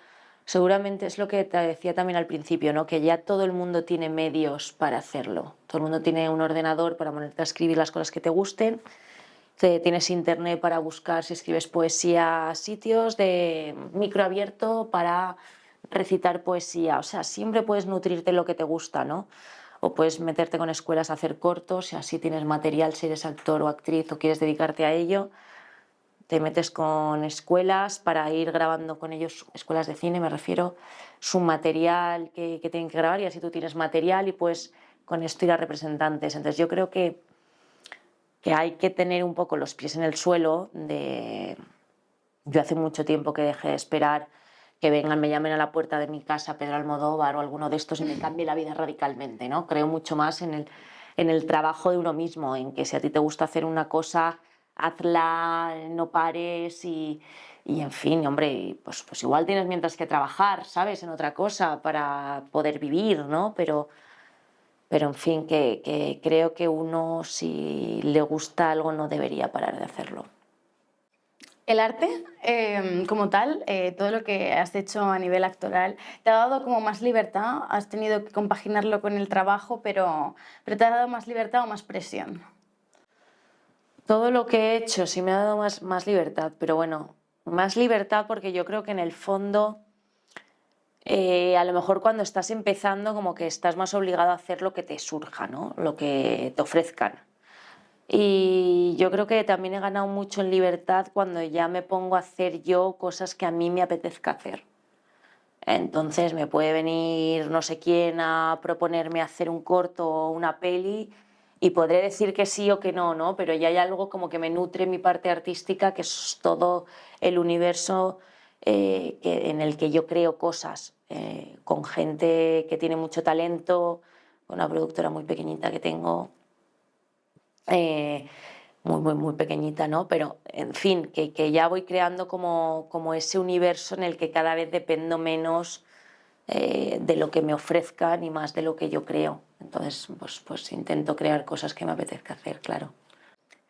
Seguramente es lo que te decía también al principio, ¿no? Que ya todo el mundo tiene medios para hacerlo. Todo el mundo tiene un ordenador para ponerte a escribir las cosas que te gusten. Tienes internet para buscar, si escribes poesía, sitios de micro abierto para recitar poesía. O sea, siempre puedes nutrirte de lo que te gusta, ¿no? O puedes meterte con escuelas a hacer cortos, y así tienes material, si eres actor o actriz o quieres dedicarte a ello. Te metes con escuelas para ir grabando con ellos, escuelas de cine me refiero, su material que tienen que grabar, y así tú tienes material y pues con esto ir a representantes. Entonces yo creo que hay que tener un poco los pies en el suelo. Yo hace mucho tiempo que dejé de esperar que vengan, me llamen a la puerta de mi casa Pedro Almodóvar o alguno de estos y me cambie la vida radicalmente, ¿no? Creo mucho más en el trabajo de uno mismo, en que si a ti te gusta hacer una cosa, hazla, no pares y en fin, hombre, pues igual tienes mientras que trabajar, ¿sabes? En otra cosa para poder vivir, ¿no? Pero Pero en fin, que creo que uno, si le gusta algo, no debería parar de hacerlo. El arte, como tal, todo lo que has hecho a nivel actoral, ¿te ha dado como más libertad? ¿Has tenido que compaginarlo con el trabajo, pero te ha dado más libertad o más presión? Todo lo que he hecho sí me ha dado más libertad, pero bueno, más libertad porque yo creo que en el fondo, a lo mejor cuando estás empezando como que estás más obligado a hacer lo que te surja, ¿no? Lo que te ofrezcan. Y yo creo que también he ganado mucho en libertad cuando ya me pongo a hacer yo cosas que a mí me apetezca hacer. Entonces me puede venir no sé quién a proponerme hacer un corto o una peli y podré decir que sí o que no, ¿no? Pero ya hay algo como que me nutre mi parte artística, que es todo el universo en el que yo creo cosas, con gente que tiene mucho talento, con una productora muy pequeñita que tengo, muy pequeñita, ¿no? Pero, en fin, que ya voy creando como ese universo en el que cada vez dependo menos de lo que me ofrezcan y más de lo que yo creo. Entonces, pues intento crear cosas que me apetezca hacer, claro.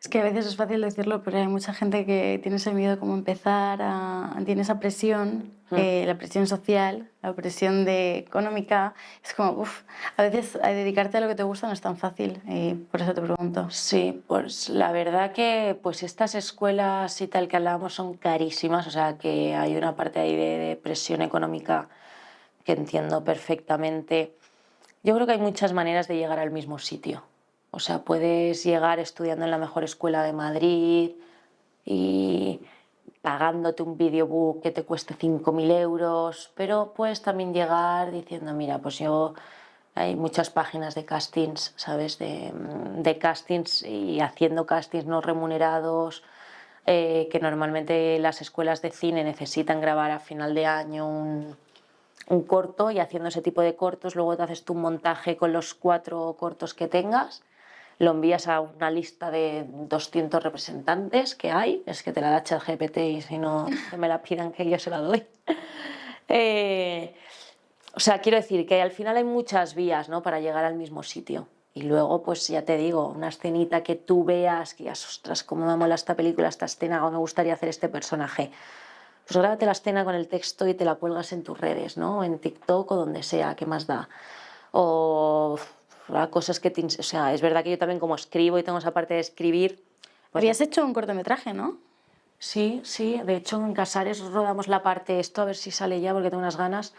Es que a veces es fácil decirlo, pero hay mucha gente que tiene ese miedo como tiene esa presión, la presión social, la presión económica. Es como, uff, a veces dedicarte a lo que te gusta no es tan fácil y por eso te pregunto. Sí, pues la verdad que pues estas escuelas y tal que hablábamos son carísimas, o sea que hay una parte ahí de presión económica que entiendo perfectamente. Yo creo que hay muchas maneras de llegar al mismo sitio. O sea, puedes llegar estudiando en la mejor escuela de Madrid y pagándote un videobook que te cueste 5.000 euros, pero puedes también llegar diciendo, mira, pues yo hay muchas páginas de castings, ¿sabes? De castings y haciendo castings no remunerados, que normalmente las escuelas de cine necesitan grabar a final de año un corto, y haciendo ese tipo de cortos luego te haces tu montaje con los 4 cortos que tengas, lo envías a una lista de 200 representantes que hay, es que te la da ChatGPT y si no que me la pidan que yo se la doy. O sea, quiero decir que al final hay muchas vías, ¿no?, para llegar al mismo sitio. Y luego, pues ya te digo, una escenita que tú veas, que digas, ostras, cómo me mola esta película, esta escena, o me gustaría hacer este personaje. Pues grábate la escena con el texto y te la cuelgas en tus redes, ¿no? En TikTok o donde sea, ¿qué más da? O cosas que o sea, es verdad que yo también como escribo y tengo esa parte de escribir. Pues Habías hecho un cortometraje, ¿no? sí, sí, de hecho en Casares rodamos la parte, esto a ver si sale ya porque tengo unas ganas,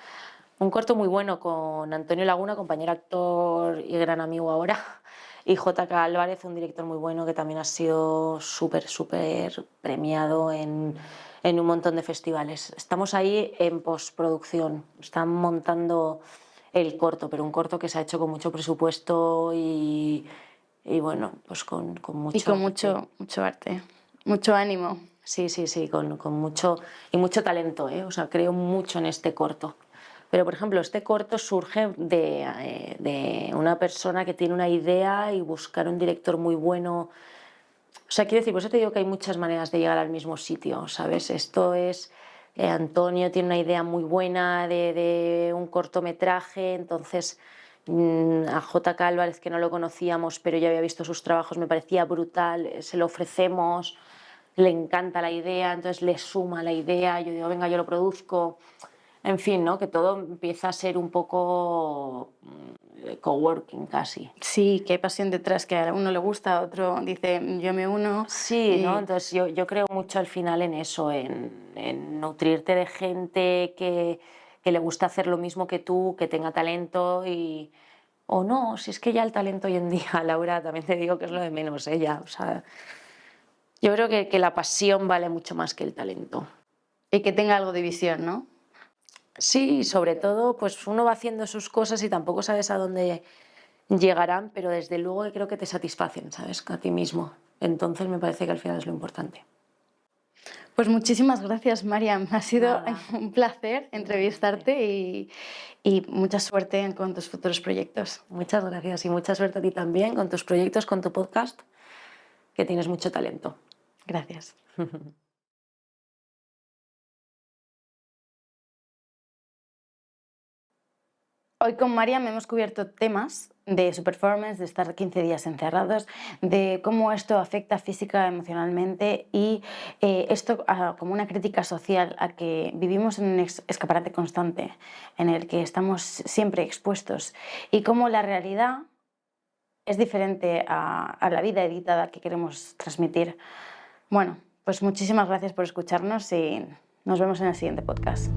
un corto muy bueno con Antonio Laguna, compañero actor y gran amigo ahora, y J.K. Álvarez, un director muy bueno que también ha sido súper premiado en un montón de festivales. Estamos ahí en postproducción, están montando el corto, pero un corto que se ha hecho con mucho presupuesto y bueno, pues con mucho Y con arte. mucho arte, mucho ánimo. Sí, con mucho talento, ¿eh? O sea, creo mucho en este corto. Pero, por ejemplo, este corto surge de una persona que tiene una idea y buscar un director muy bueno. O sea, quiero decir, por eso te digo que hay muchas maneras de llegar al mismo sitio, ¿sabes? Esto es, Antonio tiene una idea muy buena de un cortometraje, entonces a J.K. Álvarez, que no lo conocíamos, pero ya había visto sus trabajos, me parecía brutal, se lo ofrecemos, le encanta la idea, entonces le suma la idea, yo digo, venga, yo lo produzco. En fin, ¿no? Que todo empieza a ser un poco coworking casi. Sí, que hay pasión detrás, que a uno le gusta, a otro dice, yo me uno. Sí, ¿no? Entonces yo creo mucho al final en eso, en nutrirte de gente que le gusta hacer lo mismo que tú, que tenga talento y... O no, si es que ya el talento hoy en día, Laura, también te digo que es lo de menos, ella. O sea, yo creo que la pasión vale mucho más que el talento. Y que tenga algo de visión, ¿no? Sí, sobre todo, pues uno va haciendo sus cosas y tampoco sabes a dónde llegarán, pero desde luego que creo que te satisfacen, ¿sabes? A ti mismo. Entonces me parece que al final es lo importante. Pues muchísimas gracias, Mariam. Ha sido Nada. un placer entrevistarte y mucha suerte con tus futuros proyectos. Muchas gracias y mucha suerte a ti también con tus proyectos, con tu podcast, que tienes mucho talento. Gracias. Hoy con Mariam hemos cubierto temas de su performance, de estar 15 días encerrados, de cómo esto afecta física, emocionalmente y esto como una crítica social a que vivimos en un escaparate constante en el que estamos siempre expuestos y cómo la realidad es diferente a la vida editada que queremos transmitir. Bueno, pues muchísimas gracias por escucharnos y nos vemos en el siguiente podcast.